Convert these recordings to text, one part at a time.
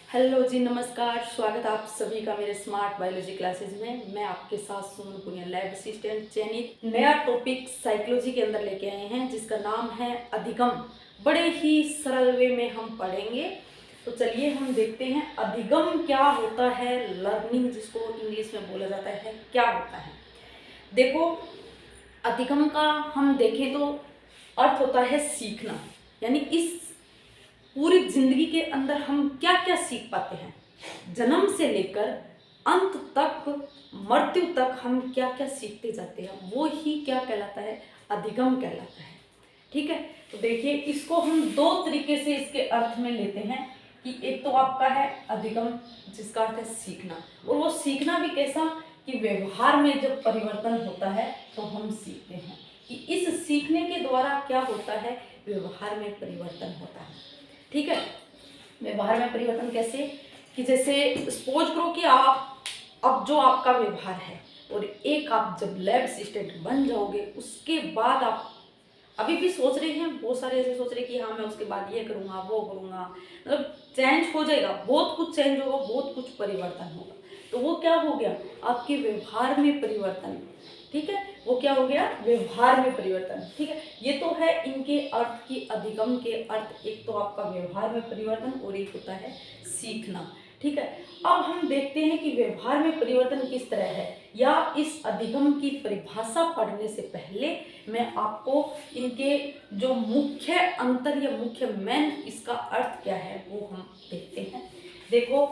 Hello जी, नमस्कार। स्वागत है आप सभी का मेरे स्मार्ट बायोलॉजी क्लासेस में। मैं आपके साथ सुमन पुनिया, लैब असिस्टेंट चयनित नया टॉपिक साइकोलॉजी के अंदर लेके आए हैं, जिसका नाम है अधिगम। बड़े ही सरल वे में हम पढ़ेंगे। तो चलिए हम देखते हैं अधिगम क्या होता है। लर्निंग जिसको इंग्लिश में बोला जाता है, क्या होता है। देखो, अधिगम का हम देखें तो अर्थ होता है सीखना। यानी इस पूरी जिंदगी के अंदर हम क्या क्या सीख पाते हैं, जन्म से लेकर अंत तक, मृत्यु तक हम क्या क्या सीखते जाते हैं, वो ही क्या कहलाता है, अधिगम कहलाता है। ठीक है, तो देखिए इसको हम दो तरीके से इसके अर्थ में लेते हैं कि एक तो आपका है अधिगम, जिसका अर्थ है सीखना। और वो सीखना भी कैसा कि व्यवहार में जब परिवर्तन होता है तो हम सीखते हैं कि इस सीखने के द्वारा क्या होता है, व्यवहार में परिवर्तन होता है। ठीक है, व्यवहार में परिवर्तन कैसे कि जैसे सपोज करो कि आप अब जो आपका व्यवहार है और एक आप जब लैब असिस्टेंट बन जाओगे, उसके बाद आप अभी भी सोच रहे हैं, बहुत सारे ऐसे सोच रहे कि हाँ मैं उसके बाद ये करूँगा वो करूँगा, मतलब चेंज हो जाएगा, बहुत कुछ चेंज होगा, बहुत कुछ परिवर्तन होगा। तो वो क्या हो गया, आपके व्यवहार में परिवर्तन। ठीक है, वो क्या हो गया, व्यवहार में परिवर्तन। ठीक है, ये तो है इनके अर्थ की, अधिगम के अर्थ। एक तो आपका व्यवहार में परिवर्तन और एक होता है सीखना। ठीक है, अब हम देखते हैं कि व्यवहार में परिवर्तन किस तरह है, या इस अधिगम की परिभाषा पढ़ने से पहले मैं आपको इनके जो मुख्य अंतर या मुख्य मेन इसका अर्थ क्या है वो हम देखते हैं। देखो,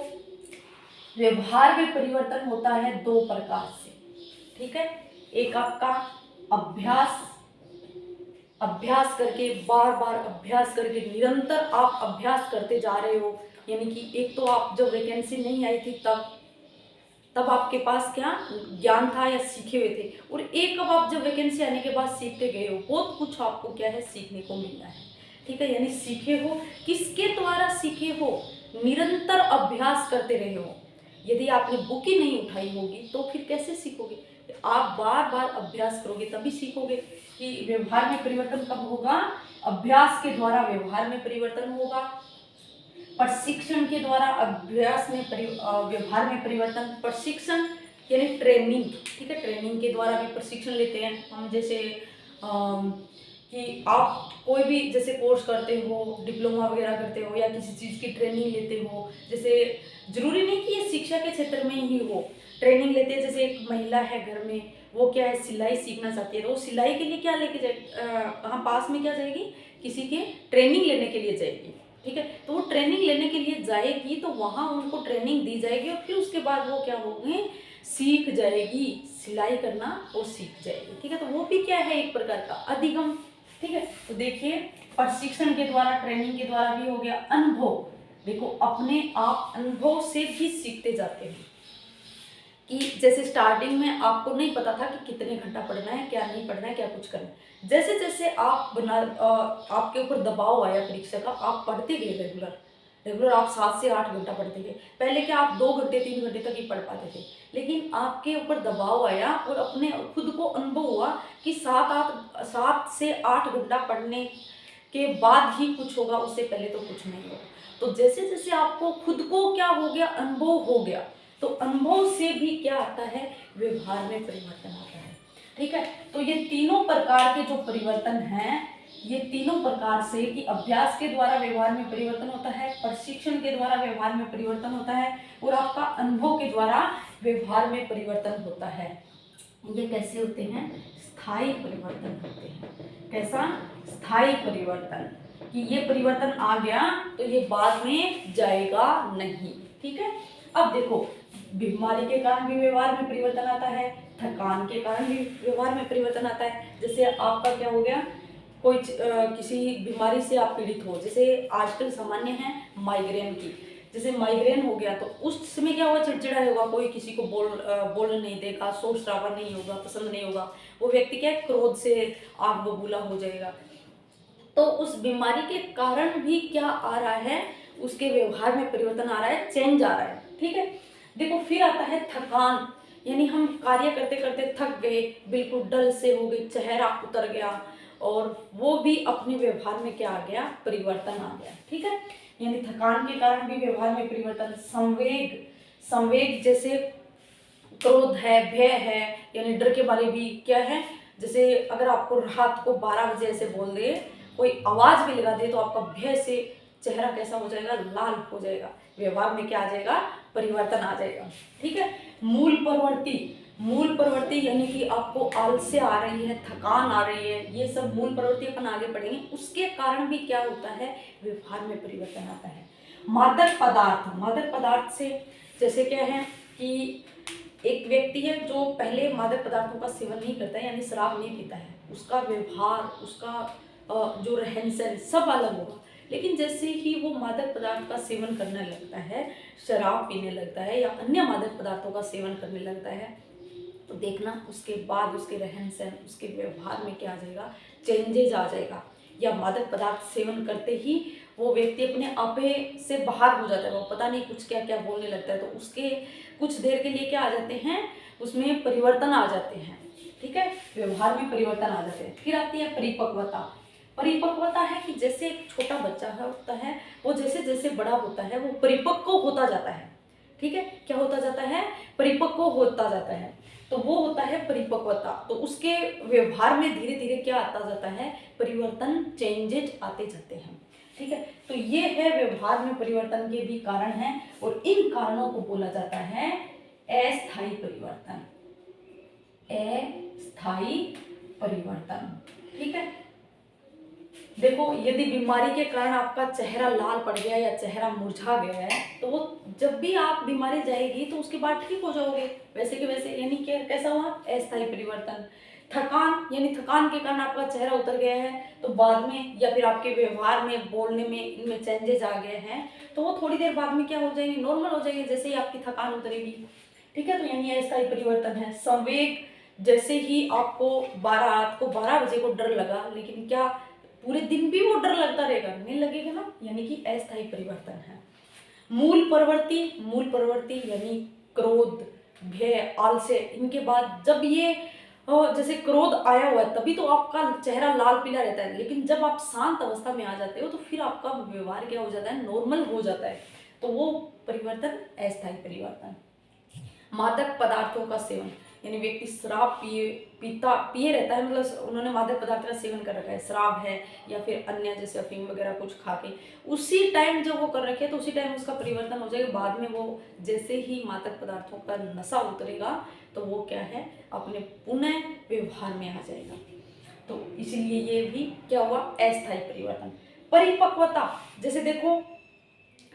व्यवहार में परिवर्तन होता है दो प्रकार से। ठीक है, एक आपका अभ्यास, अभ्यास करके बार बार अभ्यास करके निरंतर आप अभ्यास करते जा रहे हो। यानी कि एक तो आप जब वैकेंसी नहीं आई थी तब तब आपके पास क्या ज्ञान था या सीखे हुए थे, और एक अब आप जब वैकेंसी आने के बाद सीखते गए हो, बहुत कुछ आपको क्या है सीखने को मिल रहा है। ठीक है, यानी सीखे हो, किसके द्वारा सीखे हो, निरंतर अभ्यास करते रहे हो। यदि आपने बुक ही नहीं उठाई होगी तो फिर कैसे सीखोगे, आप बार बार अभ्यास करोगे तभी सीखोगे। कि व्यवहार में परिवर्तन कब होगा, अभ्यास के द्वारा व्यवहार में परिवर्तन होगा, प्रशिक्षण के द्वारा अभ्यास में व्यवहार में परिवर्तन। प्रशिक्षण यानी ट्रेनिंग। ठीक है, ट्रेनिंग के द्वारा भी प्रशिक्षण लेते हैं हम। जैसे कि आप कोई भी जैसे कोर्स करते हो, डिप्लोमा वगैरह करते हो या किसी चीज़ की ट्रेनिंग लेते हो, जैसे जरूरी नहीं कि ये शिक्षा के क्षेत्र में ही हो, ट्रेनिंग लेते हैं। जैसे एक महिला है घर में, वो क्या है सिलाई सीखना चाहती है, तो वो सिलाई के लिए क्या लेके जाए, कहाँ पास में क्या जाएगी, किसी के ट्रेनिंग लेने के लिए जाएगी। ठीक है, तो वो ट्रेनिंग लेने के लिए जाएगी तो वहाँ उनको ट्रेनिंग दी जाएगी और फिर उसके बाद वो क्या होंगे, सीख जाएगी, सिलाई करना और सीख जाएगी। ठीक है, तो वो भी क्या है, एक प्रकार का अधिगम। ठीक है, तो देखिए प्रशिक्षण के द्वारा, ट्रेनिंग के द्वारा भी हो गया। अनुभव, देखो अपने आप अनुभव से भी सीखते जाते हैं। कि जैसे स्टार्टिंग में आपको नहीं पता था कि कितने घंटा पढ़ना है, क्या नहीं पढ़ना है, क्या कुछ करना है। जैसे जैसे आपके ऊपर दबाव आया परीक्षा का, आप पढ़ते गए रेगुलर रेगुलर, आप 7 से 8 घंटा पढ़ते गए। पहले क्या आप 2 घंटे 3 घंटे तक ही पढ़ पाते थे, लेकिन आपके ऊपर दबाव आया और अपने खुद को अनुभव हुआ कि 7 से 8 घंटा पढ़ने के बाद ही कुछ होगा, उससे पहले तो कुछ नहीं होगा। तो जैसे जैसे आपको खुद को क्या हो गया, अनुभव हो गया, तो अनुभव से भी क्या आता है, व्यवहार में परिवर्तन आता है। ठीक है, तो ये तीनों प्रकार के जो परिवर्तन हैं, ये तीनों प्रकार से कि अभ्यास के द्वारा व्यवहार में परिवर्तन होता है, प्रशिक्षण के द्वारा व्यवहार में परिवर्तन होता है, और आपका अनुभव के द्वारा व्यवहार में परिवर्तन होता है। ये कैसे होते हैं, स्थायी परिवर्तन होते हैं। कैसा, स्थायी परिवर्तन, कि ये परिवर्तन आ गया तो ये बाद में जाएगा नहीं। ठीक है, अब देखो बीमारी के कारण भी व्यवहार में परिवर्तन आता है, थकान के कारण भी व्यवहार में परिवर्तन आता है। जैसे आपका क्या हो गया, कोई किसी बीमारी से आप पीड़ित हो, जैसे आजकल सामान्य है माइग्रेन की। जैसे माइग्रेन हो गया तो उस समय क्या होगा, चिड़चिड़ा होगा, कोई किसी को बोलने नहीं देगा, शोर शराबा नहीं होगा, पसंद नहीं होगा, वो व्यक्ति क्या है, क्रोध से आग बबूला हो जाएगा। तो उस बीमारी के कारण भी क्या आ रहा है, उसके व्यवहार में परिवर्तन आ रहा है, चेंज आ रहा है। ठीक है, देखो फिर आता है थकान, यानी हम कार्य करते करते थक गए, बिल्कुल डल से हो गई, चेहरा उतर गया, और वो भी अपने व्यवहार में क्या आ गया, परिवर्तन आ गया। ठीक है, यानी थकान के कारण भी व्यवहार में परिवर्तन। संवेग, संवेग जैसे क्रोध है, भय है, यानी डर के बारे भी क्या है, जैसे अगर आपको रात को 12 बजे ऐसे बोल दे, कोई आवाज भी लगा दे, तो आपका भय से चेहरा कैसा हो जाएगा, लाल हो जाएगा। व्यवहार में क्या आ जाएगा, परिवर्तन आ जाएगा। ठीक है। मूल प्रवृत्ति, मूल प्रवृत्ति यानी कि आपको आलस्य आ रही है, थकान आ रही है, ये सब मूल प्रवृत्ति अपन आगे पढ़ेंगे। उसके कारण भी क्या होता है, व्यवहार में परिवर्तन आता है। मादक पदार्थ, मादक पदार्थ से जैसे क्या है कि एक व्यक्ति है जो पहले मादक पदार्थों का सेवन नहीं करता है, यानी शराब नहीं पीता है, उसका व्यवहार, उसका जो रहन सहन सब अलग होगा। लेकिन जैसे ही वो मादक पदार्थ का सेवन करने लगता है, शराब पीने लगता है या अन्य मादक पदार्थों का सेवन करने लगता है, तो देखना उसके बाद उसके रहन सहन, उसके व्यवहार में क्या आ जाएगा, चेंजेज आ जाएगा। या मादक पदार्थ सेवन करते ही वो व्यक्ति अपने आपे से बाहर हो जाता है, वो पता नहीं कुछ क्या क्या बोलने लगता है, तो उसके कुछ देर के लिए क्या आ जाते हैं, उसमें परिवर्तन आ जाते हैं। ठीक है, व्यवहार में परिवर्तन आ जाते हैं। फिर आती है परिपक्वता। परिपक्वता है कि जैसे एक छोटा बच्चा होता है, वो जैसे जैसे बड़ा होता है वो परिपक्व होता जाता है। ठीक है, क्या होता जाता है, परिपक्व होता जाता है, तो वो होता है परिपक्वता। तो उसके व्यवहार में धीरे धीरे क्या आता जाता है, परिवर्तन, चेंजेज आते जाते हैं। ठीक है, तो ये है व्यवहार में परिवर्तन के भी कारण हैं, और इन कारणों को बोला जाता है अस्थायी परिवर्तन। अस्थायी परिवर्तन। ठीक है, देखो यदि बीमारी के कारण आपका चेहरा लाल पड़ गया या चेहरा मुरझा गया है, तो वो जब भी आप बीमारी जाएगी तो उसके बाद ठीक हो जाओगे वैसे के वैसे, यानी कि कैसा हुआ, अस्थायी परिवर्तन। थकान, यानी थकान के कारण आपका चेहरा उतर गया है, तो बाद में या फिर आपके व्यवहार में, बोलने में, इनमें चेंजेस आ गए हैं, तो वो थोड़ी देर बाद में क्या हो जाएंगे, नॉर्मल हो जाएंगे जैसे ही आपकी थकान उतरेगी। ठीक है, तो यानी अस्थायी परिवर्तन है। संवेग, जैसे ही आपको रात को 12 बजे को डर लगा, लेकिन क्या पूरे दिन भी वो डर लगता रहेगा, नहीं लगेगा ना, यानी कि अस्थायी परिवर्तन है। मूल प्रवृत्ति, मूल प्रवृत्ति यानी क्रोध, भय, आलस्य, इनके बाद जब ये जैसे क्रोध आया हुआ है तभी तो आपका चेहरा लाल पीला रहता है, लेकिन जब आप शांत अवस्था में आ जाते हो तो फिर आपका व्यवहार क्या हो जाता है, नॉर्मल हो जाता है, तो वो परिवर्तन अस्थायी परिवर्तन। मादक पदार्थों का सेवन, यानी व्यक्ति शराब पिए रहता है, मतलब उन्होंने मादक पदार्थ का सेवन कर रखा है, शराब है या फिर अन्य जैसे अफीम वगैरह कुछ खा के उसी टाइम जब वो कर रखे है, तो उसी टाइम उसका परिवर्तन हो जाएगा। बाद में वो जैसे ही मादक पदार्थों का नशा उतरेगा तो वो क्या है, अपने पुनः व्यवहार में आ जाएगा। तो इसलिए ये भी क्या हुआ, अस्थायी परिवर्तन। परिपक्वता, जैसे देखो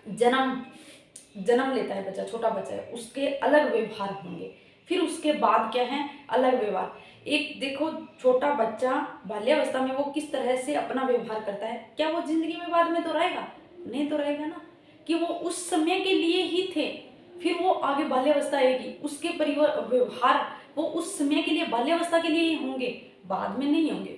जन्म लेता है बच्चा, छोटा बच्चा है, उसके अलग व्यवहार होंगे, फिर उसके बाद क्या है, अलग व्यवहार। एक देखो छोटा बच्चा बाल्यावस्था में वो किस तरह से अपना व्यवहार करता है, क्या वो जिंदगी में बाद में दोहराएगा, नहीं दोहराएगा ना, कि वो उस समय के लिए ही थे, फिर वो आगे बाल्यावस्था आएगी, उसके व्यवहार वो उस समय के लिए, बाल्यावस्था के लिए ही होंगे, बाद में नहीं होंगे।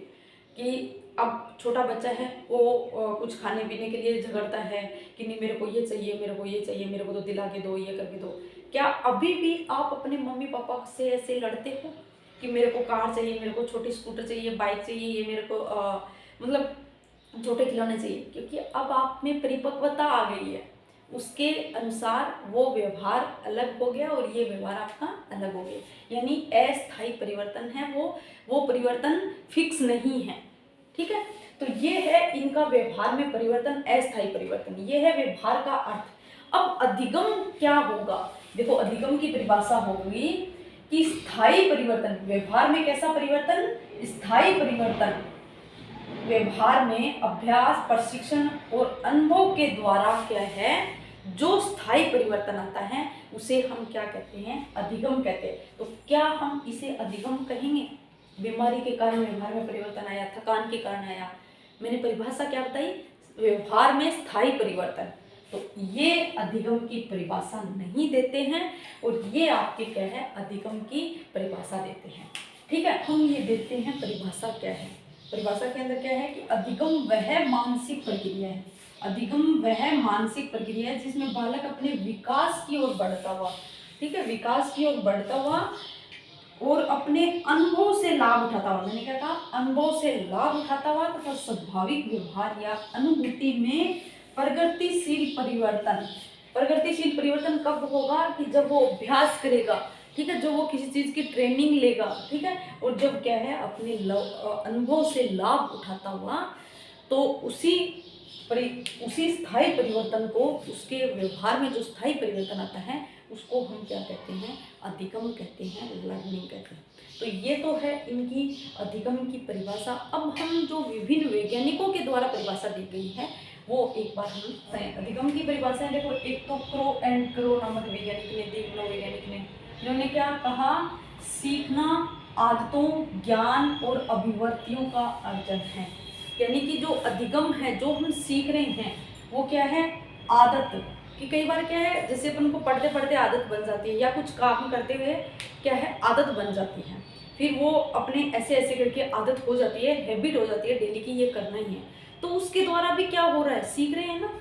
कि अब छोटा बच्चा है, वो कुछ खाने पीने के लिए झगड़ता है कि नहीं मेरे को ये चाहिए, मेरे को ये चाहिए, मेरे को तो दिला के दो, ये करके दो। क्या अभी भी आप अपने मम्मी पापा से ऐसे लड़ते हो कि मेरे को कार चाहिए, मेरे को छोटी स्कूटर चाहिए, बाइक चाहिए, ये मेरे को मतलब छोटे खिलौने चाहिए? क्योंकि अब आप में परिपक्वता आ गई है, उसके अनुसार वो व्यवहार अलग हो गया और ये व्यवहार आपका अलग हो गया, यानी अस्थायी परिवर्तन है, वो परिवर्तन फिक्स नहीं है। ठीक है, तो ये है इनका व्यवहार में परिवर्तन, अस्थायी परिवर्तन, ये है व्यवहार का अर्थ। अब अधिगम क्या होगा, देखो अधिगम की परिभाषा होगी कि स्थायी परिवर्तन, व्यवहार में कैसा परिवर्तन, स्थायी परिवर्तन, व्यवहार में अभ्यास, प्रशिक्षण और अनुभव के द्वारा क्या है, जो स्थायी परिवर्तन आता है उसे हम क्या कहते हैं, अधिगम कहते हैं। तो क्या हम इसे अधिगम कहेंगे? बीमारी के कारण व्यवहार में परिवर्तन आया, थकान के कारण आया, मैंने परिभाषा क्या बताई, व्यवहार में स्थायी परिवर्तन, तो ये अधिगम की परिभाषा नहीं देते हैं, और ये आपके क्या है, अधिगम की परिभाषा देते हैं। ठीक है, हम ये देखते हैं परिभाषा क्या है। परिभाषा के अंदर क्या है कि अधिगम वह मानसिक प्रक्रिया है, अधिगम वह मानसिक प्रक्रिया है जिसमें बालक अपने विकास की ओर बढ़ता हुआ, ठीक है, विकास की ओर बढ़ता हुआ और अपने अनुभव से लाभ उठाता हुआ, मैंने क्या कहा, अनुभव से लाभ उठाता हुआ तथा स्वाभाविक व्यवहार या अनुभूति में प्रगतिशील परिवर्तन। प्रगतिशील परिवर्तन कब होगा कि जब वो अभ्यास करेगा, ठीक है, जब वो किसी चीज की ट्रेनिंग लेगा, ठीक है, और जब क्या है अपने अनुभव से लाभ उठाता हुआ, तो उसी स्थायी परिवर्तन को, उसके व्यवहार में जो स्थायी परिवर्तन आता है उसको हम क्या कहते हैं, अधिगम कहते हैं, लर्निंग कहते हैं। तो ये तो है इनकी अधिगम की परिभाषा। अब हम जो विभिन्न वैज्ञानिकों के द्वारा परिभाषा दी गई है वो एक बार हम करें। अधिगम की परिभाषा देखो, एक तो क्रो एंड क्रो नामक वैज्ञानिक ने दी, मनोवैज्ञानिक ने, इन्होंने क्या कहा, सीखना आदतों, ज्ञान और अभिव्यक्तियों का अर्जन है। यानी कि जो अधिगम है, जो हम सीख रहे हैं वो क्या है, आदत। कि कई बार क्या है, जैसे अपन को पढ़ते पढ़ते आदत बन जाती है, या कुछ काम करते हुए क्या है आदत बन जाती है, फिर वो अपने ऐसे ऐसे करके आदत हो जाती है, हैबिट हो जाती है डेली की, ये करना ही है। तो उसके द्वारा भी क्या हो रहा है, सीख रहे हैं ना,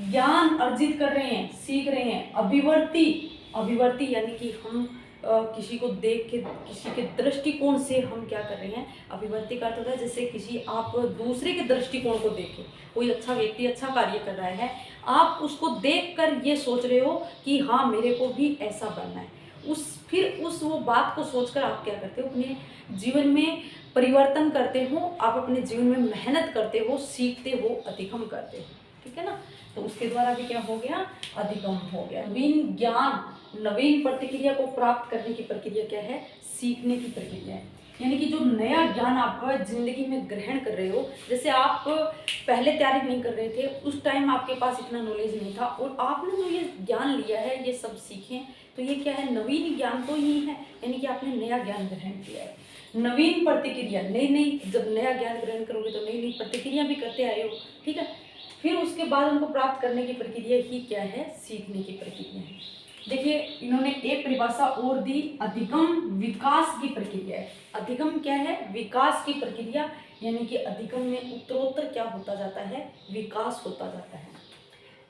ज्ञान अर्जित कर रहे हैं, सीख रहे हैं। अभिवर्ती, अभिवर्ती यानी कि हम किसी को देख के, किसी के दृष्टिकोण से हम क्या कर रहे हैं, अभिवर्ती का अर्थ होता है जैसे किसी, आप दूसरे के दृष्टिकोण को देखें, कोई अच्छा व्यक्ति अच्छा कार्य कर रहा है, आप उसको देखकर ये सोच रहे हो कि हाँ मेरे को भी ऐसा बनना है, फिर उस वो बात को सोचकर आप क्या करते हो, अपने जीवन में परिवर्तन करते हो, आप अपने जीवन में मेहनत करते हो, सीखते हो, अधिगम करते हो, ठीक है ना। तो उसके द्वारा भी क्या हो गया, अधिगम हो गया। नवीन ज्ञान, नवीन प्रतिक्रिया को प्राप्त करने की प्रक्रिया क्या है, सीखने की प्रक्रिया है। यानी कि जो नया ज्ञान आप जिंदगी में ग्रहण कर रहे हो, जैसे आप पहले तैयारी नहीं कर रहे थे, उस टाइम आपके पास इतना नॉलेज नहीं था, और आपने जो ये ज्ञान लिया है, ये सब सीखे, तो ये क्या है, नवीन ज्ञान तो ही है, यानी कि आपने नया ज्ञान ग्रहण किया है। नवीन प्रतिक्रिया, नई नई, जब नया ज्ञान ग्रहण करोगे तो नई नई प्रतिक्रिया भी करते आए हो, ठीक है। फिर उसके बाद उनको प्राप्त करने की प्रक्रिया ही क्या है, सीखने की प्रक्रिया है। देखिए इन्होंने एक परिभाषा और दी, अधिगम विकास की प्रक्रिया है। अधिगम क्या है, विकास की प्रक्रिया, यानी कि अधिगम में उत्तरोत्तर क्या होता जाता है, विकास होता जाता है।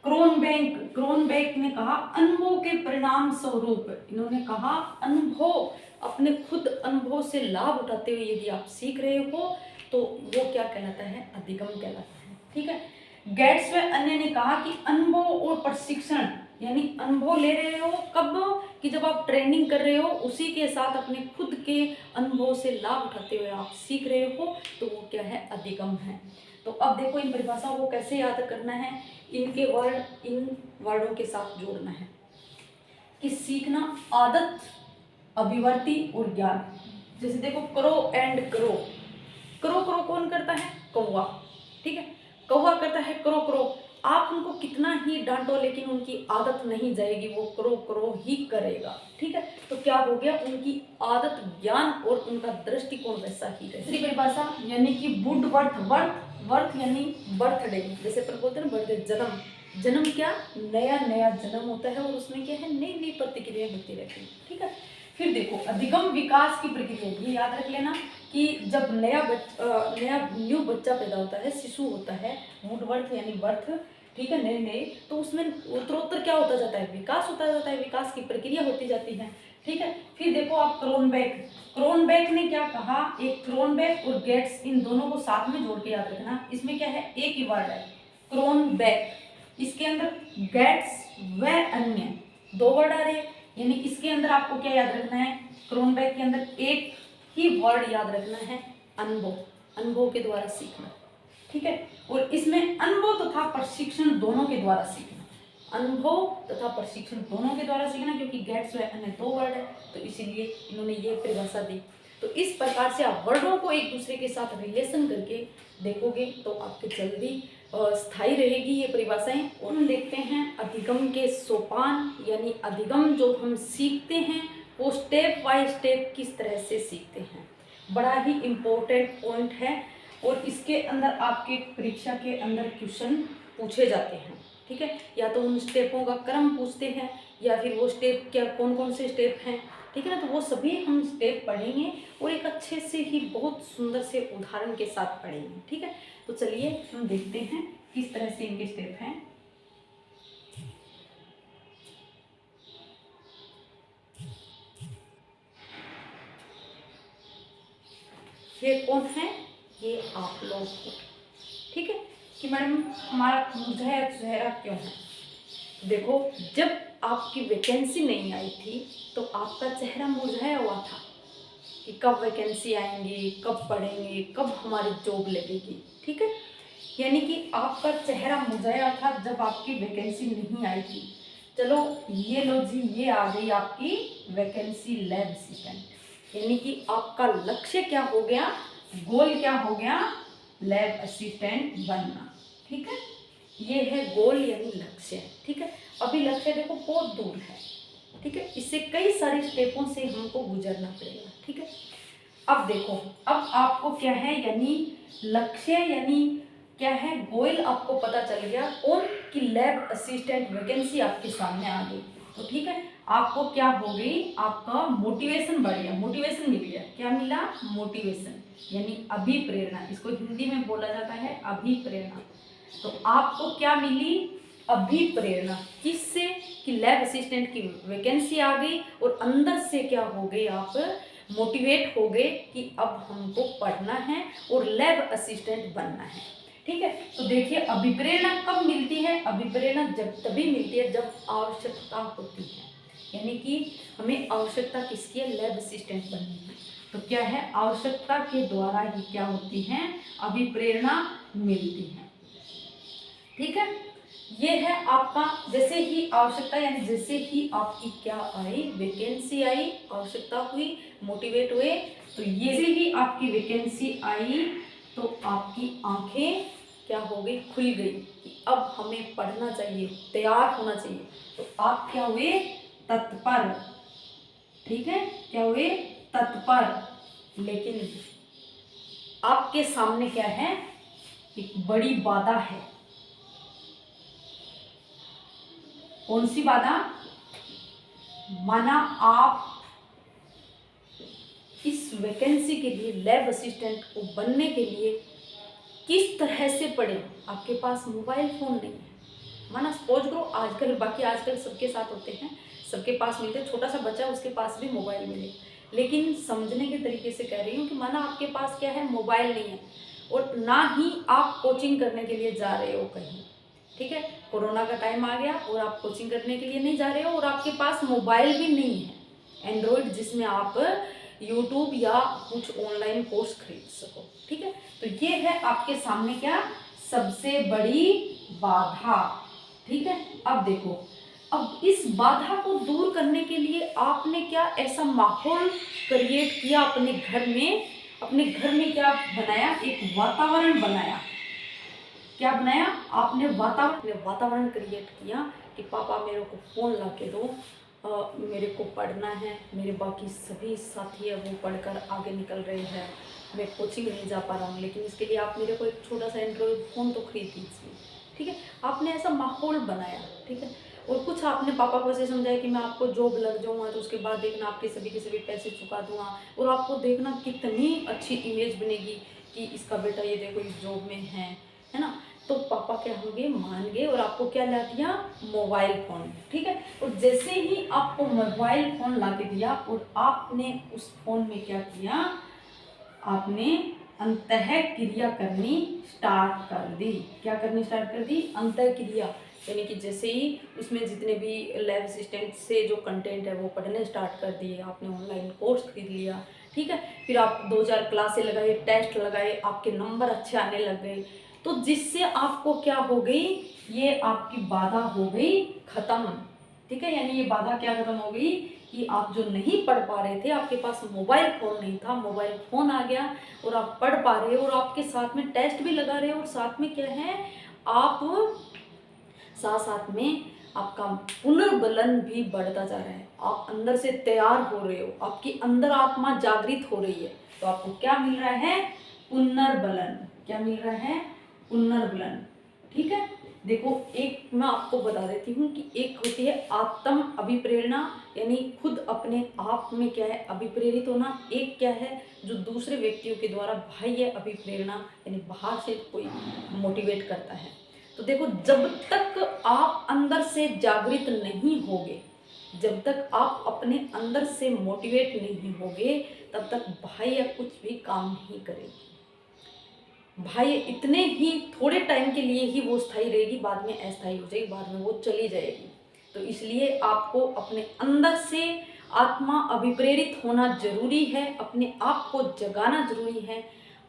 क्रोनबेक ने कहा अनुभव के परिणाम स्वरूप, इन्होंने कहा अनुभव, अपने खुद अनुभव से लाभ उठाते हुए यदि आप सीख रहे हो तो वो क्या कहलाता है, अधिगम कहलाता है, ठीक है। गेट्स व अन्य ने कहा कि अनुभव और प्रशिक्षण, यानी अनुभव ले रहे हो कब, कि जब आप ट्रेनिंग कर रहे हो, उसी के साथ अपने खुद के अनुभव से लाभ उठाते हुए आप सीख रहे हो, तो वो क्या है, अधिगम है। तो अब देखो इन परिभाषाओं को कैसे याद करना है, इनके वर्ड इन वर्डों के साथ जोड़ना है कि सीखना आदत, अभिवर्ती और ज्ञान। जैसे देखो crow and crow, crow crow कौन करता है, कौवा, ठीक है, कौवा करता है क्रो क्रो, आप उनको कितना ही डांटो लेकिन उनकी आदत नहीं जाएगी, वो क्रो क्रो ही करेगा, ठीक है। तो क्या हो गया, उनकी आदत, ज्ञान और उनका दृष्टिकोण वैसा ही है। दूसरी परिभाषा यानी कि वुड वर्थ, वर्थ यानी बर्थडे, जैसे पर बोलते हैं बर्थडे, जन्म, जन्म क्या, नया नया जन्म होता है, और उसमें क्या है, नई नई प्रतिक्रिया होती रहती है, ठीक है। फिर देखो अधिगम विकास की प्रक्रिया, ये याद रख लेना कि जब नया न्यू बच्चा पैदा होता है, शिशु होता है, वुडवर्थ यानी बर्थ, ठीक है, नए नए, तो उसमें उत्तरोत्तर क्या होता जाता है, विकास होता जाता है, विकास की प्रक्रिया होती जाती है, ठीक है। फिर देखो आप क्रोनबेक ने क्या कहा, एक क्रोनबेक और गेट्स, इन दोनों को साथ में जोड़ के याद रखना। इसमें क्या है, एक ही वर्ड है क्रोनबेक, इसके अंदर गेट्स व अन्य दो वर्ड आ रहे, यानी इसके अंदर आपको क्या याद रखना है, क्रोनबेक के अंदर एक ही वर्ड याद रखना है, अनुभव, अनुभव के द्वारा सीखना, ठीक है। और इसमें अनुभव तथा प्रशिक्षण दोनों के द्वारा सीखना, अनुभव तथा प्रशिक्षण दोनों के द्वारा सीखना, क्योंकि गेट्स व अन्य दो वर्ड है, तो इसीलिए इन्होंने ये परिभाषा दी। तो इस प्रकार से आप वर्डों को एक दूसरे के साथ रिलेशन करके देखोगे तो आपके जल्दी स्थायी रहेगी ये परिभाषाएं। और हम देखते हैं अधिगम के सोपान, यानी अधिगम जो हम सीखते हैं वो स्टेप बाय स्टेप किस तरह से सीखते हैं, बड़ा ही इम्पोर्टेंट पॉइंट है। और इसके अंदर आपके परीक्षा के अंदर क्वेश्चन पूछे जाते हैं, ठीक है, या तो उन स्टेपों का क्रम पूछते हैं, या फिर वो स्टेप क्या, कौन कौन से स्टेप हैं, ठीक है ना। तो वो सभी हम स्टेप पढ़ेंगे और एक अच्छे से ही बहुत सुंदर से उदाहरण के साथ पढ़ेंगे, ठीक है। तो चलिए हम देखते हैं किस तरह से इनके स्टेप हैं। ये कौन है, ये आप लोग, ठीक है, कि मैडम हमारा मुरझाया चेहरा क्यों है। देखो, जब आपकी वैकेंसी नहीं आई थी तो आपका चेहरा मुरझाया हुआ था कि कब वैकेंसी आएंगी, कब पढ़ेंगे, कब हमारी जॉब लगेगी। ठीक है, यानी कि आपका चेहरा मुरझाया था जब आपकी वैकेंसी नहीं आई थी। चलो ये लो जी, ये आ गई आपकी वैकेंसी लैब असिस्टेंट। यानी कि आपका लक्ष्य क्या हो गया, गोल क्या हो गया, लैब असिस्टेंट बनना। ठीक है, ये है गोल यानी लक्ष्य। ठीक है, अभी लक्ष्य देखो बहुत दूर है। ठीक है, इससे कई सारे स्टेपों से हमको गुजरना पड़ेगा। ठीक है, अब देखो, अब आपको क्या है, यानी लक्ष्य यानी क्या है, गोल आपको पता चल गया और कि लैब असिस्टेंट वैकेंसी आपके सामने आ गई। तो ठीक है, आपको क्या हो गई, आपका मोटिवेशन बढ़ गया, मोटिवेशन मिल गया। क्या मिला, मोटिवेशन यानी अभिप्रेरणा, इसको हिंदी में बोला जाता है अभिप्रेरणा। तो आपको क्या मिली, अभिप्रेरणा। किससे, कि लैब असिस्टेंट की वैकेंसी आ गई और अंदर से क्या हो गई, आप मोटिवेट हो गए कि अब हमको पढ़ना है और लैब असिस्टेंट बनना है। ठीक है, तो देखिए अभिप्रेरणा कब मिलती है, अभिप्रेरणा जब तभी मिलती है जब आवश्यकता होती है। यानी कि हमें आवश्यकता किसकी है, लैब असिस्टेंट बनने की। तो क्या है, आवश्यकता के द्वारा ही क्या होती है, अभिप्रेरणा मिलती है। ठीक है, ये है आपका, जैसे ही आवश्यकता यानी जैसे ही आपकी क्या आई, वैकेंसी आई, आवश्यकता हुई, मोटिवेट हुए, तो ये से ही आपकी वैकेंसी आई तो आपकी आंखें क्या हो गई, खुल गई कि अब हमें पढ़ना चाहिए, तैयार होना चाहिए। तो आप क्या हुए, तत्पर। ठीक है, क्या हुए, तत्पर। लेकिन आपके सामने क्या है, एक बड़ी बाधा है। कौन सी बाधा, माना आप इस वैकेंसी के लिए, लैब असिस्टेंट को बनने के लिए किस तरह से पढ़े, आपके पास मोबाइल फ़ोन नहीं है। माना सपोज करो आजकल, बाकी आजकल सबके साथ होते हैं, सबके पास मिलते हैं, छोटा सा बच्चा उसके पास भी मोबाइल मिले, लेकिन समझने के तरीके से कह रही हूँ कि माना आपके पास क्या है, मोबाइल नहीं है और ना ही आप कोचिंग करने के लिए जा रहे हो कहीं। ठीक है, कोरोना का टाइम आ गया और आप कोचिंग करने के लिए नहीं जा रहे हो और आपके पास मोबाइल भी नहीं है एंड्रॉयड जिसमें आप यूट्यूब या कुछ ऑनलाइन कोर्स खरीद सको। ठीक है, तो ये है आपके सामने क्या, सबसे बड़ी बाधा। ठीक है, अब देखो, अब इस बाधा को दूर करने के लिए आपने क्या ऐसा माहौल क्रिएट किया अपने घर में, अपने घर में क्या बनाया, एक वातावरण बनाया। क्या बनाया आपने, वातावरण क्रिएट किया कि पापा मेरे को फ़ोन ला के दो, मेरे को पढ़ना है, मेरे बाकी सभी साथी है वो पढ़कर आगे निकल रहे हैं, मैं कोचिंग नहीं जा पा रहा हूँ, लेकिन इसके लिए आप मेरे को एक छोटा सा एंड्रॉयड फ़ोन तो खरीद दीजिए। ठीक है, आपने ऐसा माहौल बनाया। ठीक है, और कुछ आपने पापा को ऐसे समझाया कि मैं आपको जॉब लग जाऊँगा तो उसके बाद देखना आपके सभी के सभी पैसे चुका दूँगा और आपको देखना कितनी अच्छी इमेज बनेगी कि इसका बेटा ये देखो इस जॉब में है ना। तो पापा क्या होंगे, मान गए और आपको क्या ला दिया, मोबाइल फ़ोन। ठीक है, और जैसे ही आपको मोबाइल फ़ोन ला के दिया और आपने उस फ़ोन में क्या किया, आपने अंतः क्रिया करनी स्टार्ट कर दी। क्या करनी स्टार्ट कर दी, अंतः क्रिया, यानी कि जैसे ही उसमें जितने भी लैब असिस्टेंट से जो कंटेंट है वो पढ़ने स्टार्ट कर दिए, आपने ऑनलाइन कोर्स खरीद लिया। ठीक है, फिर आप 2-4 क्लासें लगाए, टेस्ट लगाए, आपके नंबर अच्छे आने लग गए, तो जिससे आपको क्या हो गई, ये आपकी बाधा हो गई खत्म। ठीक है, यानी ये बाधा क्या खत्म हो गई कि आप जो नहीं पढ़ पा रहे थे, आपके पास मोबाइल फ़ोन नहीं था, मोबाइल फ़ोन आ गया और आप पढ़ पा रहे हो और आपके साथ में टेस्ट भी लगा रहे हो और साथ में क्या है, आप साथ साथ में आपका पुनर्बलन भी बढ़ता जा रहा है, आप अंदर से तैयार हो रहे हो, आपकी अंदर आत्मा जागृत हो रही है। तो आपको क्या मिल रहा है, पुनर्बलन। क्या मिल रहा है, पुनर्बलन। ठीक है, देखो एक मैं आपको बता देती हूँ कि एक होती है आत्म अभिप्रेरणा, यानी खुद अपने आप में क्या है अभिप्रेरित होना। एक क्या है जो दूसरे व्यक्तियों के द्वारा बाह्य अभिप्रेरणा, यानी बाहर से कोई मोटिवेट करता है। तो देखो, जब तक आप अंदर से जागृत नहीं होगे, जब तक आप अपने अंदर से मोटिवेट नहीं होगे, तब तक बाह्य कुछ भी काम नहीं करेगी। भाई इतने ही थोड़े टाइम के लिए ही वो स्थायी रहेगी, बाद में अस्थायी हो जाएगी, बाद में वो चली जाएगी। तो इसलिए आपको अपने अंदर से आत्मा अभिप्रेरित होना जरूरी है, अपने आप को जगाना जरूरी है।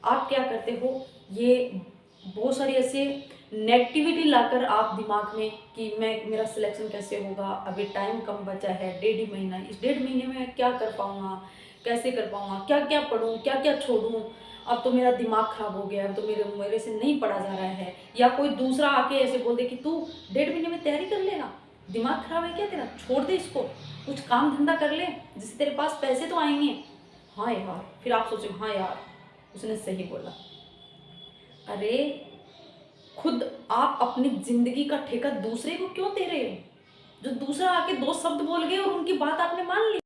आप क्या करते हो, ये बहुत सारी ऐसे नेगेटिविटी लाकर आप दिमाग में कि मेरा सिलेक्शन कैसे होगा, अभी टाइम कम बचा है, 1.5 महीना, इस 1.5 महीने में क्या कर पाऊँगा, कैसे कर पाऊँगा, क्या क्या पढूँ, क्या क्या छोड़ूँ, अब तो मेरा दिमाग खराब हो गया, अब तो मेरे से नहीं पढ़ा जा रहा है। या कोई दूसरा आके ऐसे बोल दे कि तू 1.5 महीने में तैयारी कर लेगा, दिमाग खराब है क्या तेरा, छोड़ दे इसको, कुछ काम धंधा कर ले जिससे तेरे पास पैसे तो आएंगे। हाँ यार, फिर आप सोचो हाँ यार उसने सही बोला। अरे खुद आप अपनी जिंदगी का ठेका दूसरे को क्यों दे रहे हो? जो दूसरा आके 2 शब्द बोल गए और उनकी बात आपने मान ली।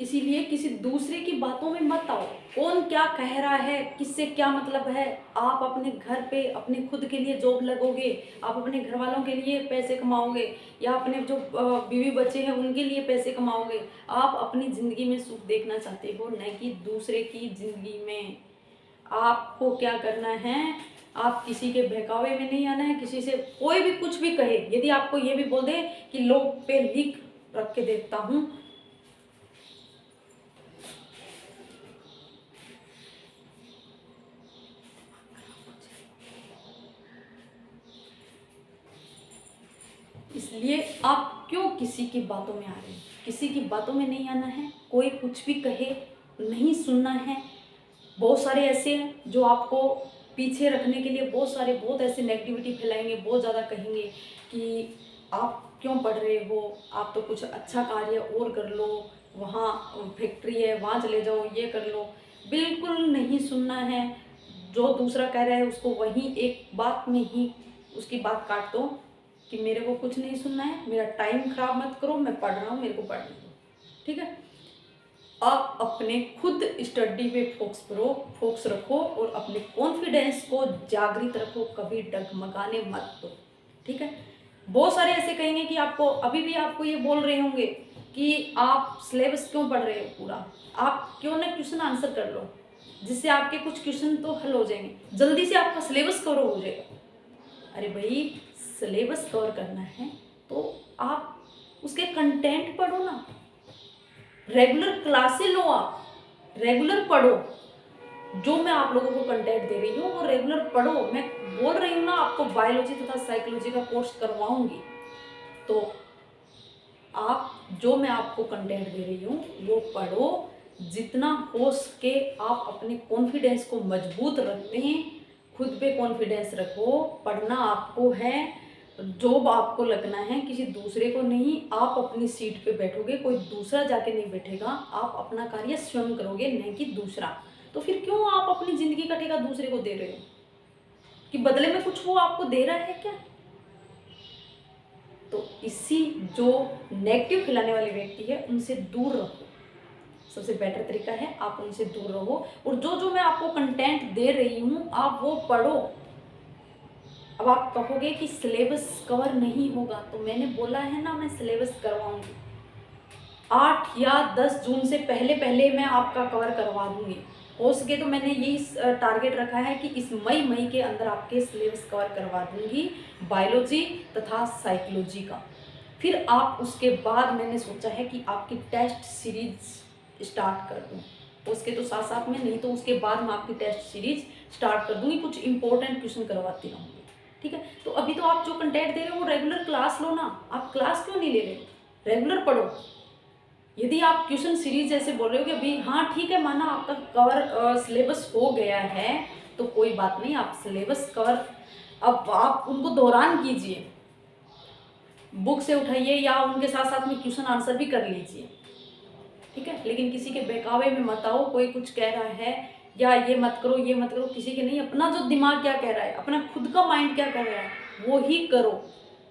इसीलिए किसी दूसरे की बातों में मत आओ। कौन क्या कह रहा है, किससे क्या मतलब है। आप अपने घर पे अपने खुद के लिए जॉब लगोगे, आप अपने घर वालों के लिए पैसे कमाओगे, या अपने जो बीवी बच्चे हैं उनके लिए पैसे कमाओगे। आप अपनी ज़िंदगी में सुख देखना चाहते हो, न कि दूसरे की ज़िंदगी में। आपको क्या करना है, आप किसी के बहकावे में नहीं आना है। किसी से कोई भी कुछ भी कहे, यदि आपको ये भी बोल दे कि लोग पे लिख रख के देखता हूँ, इसलिए आप क्यों किसी की बातों में आ रहे हैं। किसी की बातों में नहीं आना है, कोई कुछ भी कहे नहीं सुनना है। बहुत सारे ऐसे हैं जो आपको पीछे रखने के लिए बहुत ऐसे नेगेटिविटी फैलाएंगे, बहुत ज़्यादा कहेंगे कि आप क्यों पढ़ रहे हो, आप तो कुछ अच्छा कार्य और कर लो, वहाँ फैक्ट्री है वहाँ चले जाओ, ये कर लो। बिल्कुल नहीं सुनना है। जो दूसरा कह रहा है उसको वहीं एक बात में ही उसकी बात काट दो कि मेरे को कुछ नहीं सुनना है, मेरा टाइम खराब मत करो, मैं पढ़ रहा हूँ, मेरे को पढ़ने दो। ठीक है, आप अपने खुद स्टडी पे फोकस रखो और अपने कॉन्फिडेंस को जागृत रखो, कभी डगमगाने मत दो। ठीक है, बहुत सारे ऐसे कहेंगे कि आपको अभी भी आपको ये बोल रहे होंगे कि आप सिलेबस क्यों पढ़ रहे हो पूरा, आप क्यों ना क्वेश्चन आंसर कर लो, जिससे आपके कुछ क्वेश्चन तो हल हो जाएंगे, जल्दी से आपका सिलेबस कवर हो जाएगा। अरे भाई, सिलेबस कवर करना है तो आप उसके कंटेंट पढ़ो ना, रेगुलर क्लासेस लो, आप रेगुलर पढ़ो। जो मैं आप लोगों को कंटेंट दे रही हूँ वो रेगुलर पढ़ो। मैं बोल रही हूँ ना आपको बायोलॉजी तथा साइकोलॉजी का कोर्स करवाऊंगी, तो आप जो मैं आपको कंटेंट दे रही हूँ वो पढ़ो। जितना हो सके आप अपने कॉन्फिडेंस को मजबूत रखते हैं, खुद पे कॉन्फिडेंस रखो। पढ़ना आपको है, जॉब आपको लगना है, किसी दूसरे को नहीं। आप अपनी सीट पे बैठोगे, कोई दूसरा जाके नहीं बैठेगा। आप अपना कार्य स्वयं करोगे, नहीं कि दूसरा। तो फिर क्यों आप अपनी ज़िंदगी का ठेका दूसरे को दे रहे हो कि बदले में कुछ वो आपको दे रहा है क्या? तो इसी जो नेगेटिव फैलाने वाले व्यक्ति है उनसे दूर रहो। सबसे बेटर तरीका है आप उनसे दूर रहो, और जो जो मैं आपको कंटेंट दे रही हूँ आप वो पढ़ो। अब आप कहोगे कि सिलेबस कवर नहीं होगा, तो मैंने बोला है ना मैं सिलेबस करवाऊंगी। 8 या 10 जून से पहले पहले मैं आपका कवर करवा दूंगी। हो सके तो मैंने यही टारगेट रखा है कि इस मई के अंदर आपके सिलेबस कवर करवा दूंगी, बायोलॉजी तथा साइकोलॉजी का। फिर आप उसके बाद मैंने सोचा है कि आपकी टेस्ट सीरीज स्टार्ट कर दूँ। उसके तो साथ साथ में, नहीं तो उसके बाद मैं आपकी टेस्ट सीरीज स्टार्ट कर दूंगी, कुछ इंपॉर्टेंट क्वेश्चन करवाती रहूँगी। ठीक है, तो अभी तो आप जो कंटेंट दे रहे हो वो रेगुलर क्लास लो ना। आप क्लास क्यों नहीं ले रहे, रेगुलर पढ़ो। यदि आप क्वेश्चन सीरीज जैसे बोल रहे हो कि अभी हाँ ठीक है, माना आपका कवर सिलेबस हो गया है तो कोई बात नहीं, आप सिलेबस कवर अब आप उनको दोहरान कीजिए, बुक से उठाइए या उनके साथ साथ में क्वेश्चन आंसर भी कर लीजिए। ठीक है, लेकिन किसी के बहकावे में मत आओ। कोई कुछ कह रहा है या ये मत करो ये मत करो, किसी के नहीं, अपना जो दिमाग क्या कह रहा है, अपना खुद का माइंड क्या कह रहा है वो ही करो।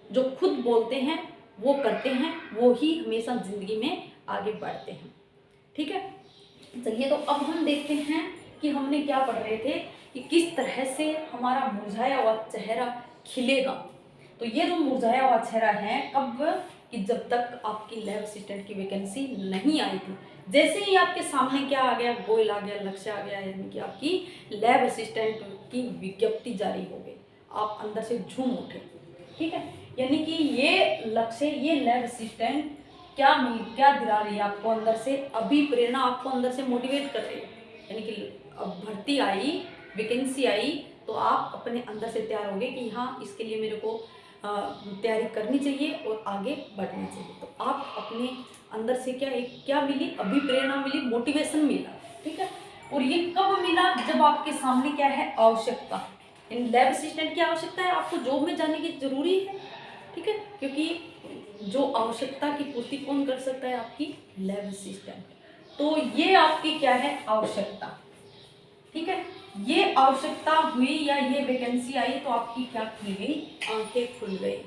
जो खुद बोलते हैं वो करते हैं, वो ही हमेशा जिंदगी में आगे बढ़ते हैं। ठीक है, चलिए तो अब हम देखते हैं कि हमने क्या पढ़ रहे थे कि किस तरह से हमारा मुरझाया हुआ चेहरा खिलेगा। तो ये जो मुरझाया हुआ चेहरा है, कब कि जब तक आपकी लैब असिस्टेंट की वैकेंसी नहीं आई थी, जैसे ही आपके सामने क्या आ गया, गोल आ गया, लक्ष्य आ गया, यानी कि आपकी लैब असिस्टेंट की विज्ञप्ति जारी हो गई, आप अंदर से झूम उठे। ठीक है, यानी कि ये लक्ष्य, ये लैब असिस्टेंट क्या दिला रही है आपको अंदर से, अभी प्रेरणा आपको अंदर से मोटिवेट कर रही है। यानी कि अब भर्ती आई, वैकेंसी आई, तो आप अपने अंदर से तैयार होंगे कि हाँ, इसके लिए मेरे को तैयारी करनी चाहिए और आगे बढ़ना चाहिए। तो आप अपने अंदर से क्या मिली, अभिप्रेरणा मिली, मोटिवेशन मिला। ठीक है, और ये कब मिला, जब आपके सामने क्या है, आवश्यकता। इन लैब असिस्टेंट की आवश्यकता है, आपको जॉब में जाने की जरूरी है। ठीक है, क्योंकि जो आवश्यकता की पूर्ति कौन कर सकता है, आपकी लैब असिस्टेंट। तो ये आपकी क्या है, आवश्यकता। ठीक है, ये आवश्यकता हुई या ये वैकेंसी आई, तो आपकी क्या खुल गई, आंखें खुल गई।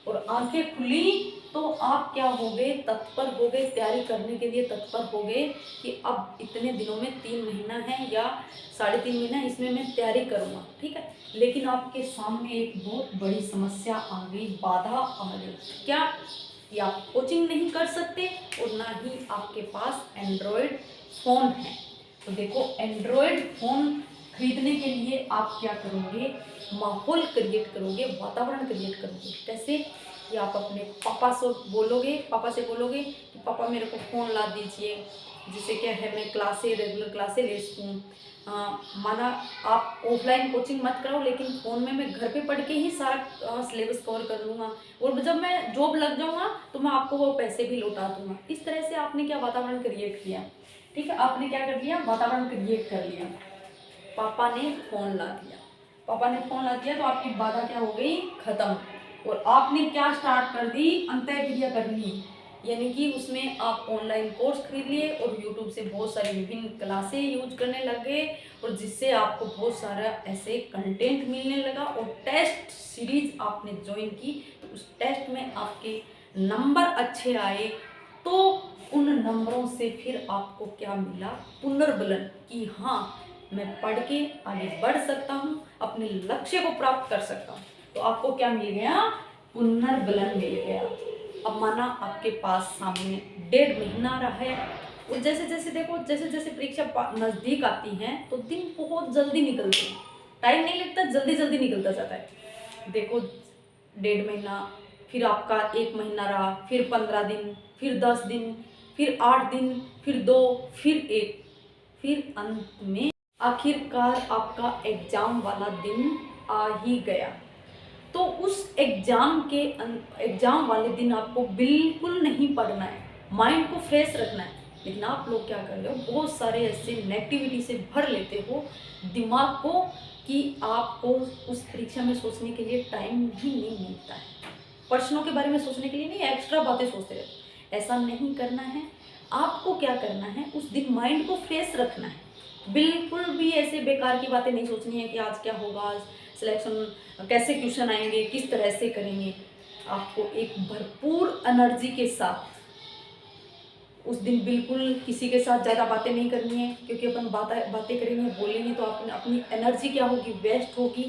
और आंखें खुली तो आप क्या हो गए, तत्पर हो गए, तैयारी करने के लिए तत्पर हो गए कि अब इतने दिनों में 3 महीना है या 3.5 महीना, इसमें मैं तैयारी करूँगा। ठीक है, लेकिन आपके सामने एक बहुत बड़ी समस्या आ गई, बाधा आ गई। क्या कि आप कोचिंग नहीं कर सकते और ना ही आपके पास एंड्रॉयड फ़ोन है। तो देखो, एंड्रॉयड फ़ोन खरीदने के लिए आप क्या करोगे, माहौल क्रिएट करोगे, वातावरण क्रिएट करोगे। कैसे कि आप अपने पापा से बोलोगे कि पापा मेरे को फ़ोन ला दीजिए, जिससे क्या है मैं रेगुलर क्लासें ले सकूँ। माना आप ऑफलाइन कोचिंग मत कराओ, लेकिन फ़ोन में मैं घर पे पढ़ के ही सारा सिलेबस कवर कर लूँगा, और जब मैं जॉब लग जाऊँगा तो मैं आपको वो पैसे भी लौटा दूँगा। इस तरह से आपने क्या वातावरण क्रिएट किया। ठीक है, आपने क्या कर लिया, वातावरण क्रिएट कर लिया। पापा ने फ़ोन ला दिया तो आपकी बाधा क्या हो गई, खत्म। और आपने क्या स्टार्ट कर दी, अंतःक्रिया करनी। यानी कि उसमें आप ऑनलाइन कोर्स खरीद लिए और यूट्यूब से बहुत सारी विभिन्न क्लासें यूज करने लग गए, और जिससे आपको बहुत सारा ऐसे कंटेंट मिलने लगा। और टेस्ट सीरीज आपने ज्वाइन की, तो उस टेस्ट में आपके नंबर अच्छे आए, तो उन नंबरों से फिर आपको क्या मिला, पुनर्बलन, कि हाँ, मैं पढ़ के आगे बढ़ सकता हूँ, अपने लक्ष्य को प्राप्त कर सकता हूँ। तो आपको क्या मिल गया, पुनर्बलन मिल गया। अब माना आपके पास सामने 1.5 महीना रहा है, और जैसे जैसे परीक्षा नज़दीक आती हैं तो दिन बहुत जल्दी निकलते हैं, टाइम नहीं लगता, जल्दी जल्दी निकलता जाता है। देखो, 1.5 महीना, फिर आपका 1 महीना रहा, फिर 15 दिन, फिर 10 दिन, फिर 8 दिन, फिर 2, फिर 1, फिर अंत में आखिरकार आपका एग्ज़ाम वाला दिन आ ही गया। तो उस एग्ज़ाम वाले दिन आपको बिल्कुल नहीं पढ़ना है, माइंड को फ्रेश रखना है। लेकिन आप लोग क्या कर रहे हो, बहुत सारे ऐसे नेगेटिविटी से भर लेते हो दिमाग को, कि आपको उस परीक्षा में सोचने के लिए टाइम ही नहीं मिलता है। प्रश्नों के बारे में सोचने के लिए नहीं, एक्स्ट्रा बातें सोचते रहते हो। ऐसा नहीं करना है। आपको क्या करना है, उस दिन माइंड को फ्रेश रखना है। बिल्कुल भी ऐसे बेकार की बातें नहीं सोचनी है कि आज क्या होगा, आज सिलेक्शन कैसे क्वेश्चन आएंगे, किस तरह से करेंगे। आपको एक भरपूर एनर्जी के साथ उस दिन बिल्कुल किसी के साथ ज़्यादा बातें नहीं करनी है, क्योंकि अपन बातें करेंगे, बोलेंगे तो अपनी एनर्जी क्या होगी, वेस्ट होगी।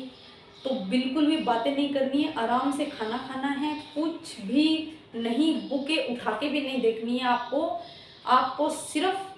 तो बिल्कुल भी बातें नहीं करनी है, आराम से खाना खाना है, कुछ भी नहीं, बुकें उठा के भी नहीं देखनी है आपको सिर्फ,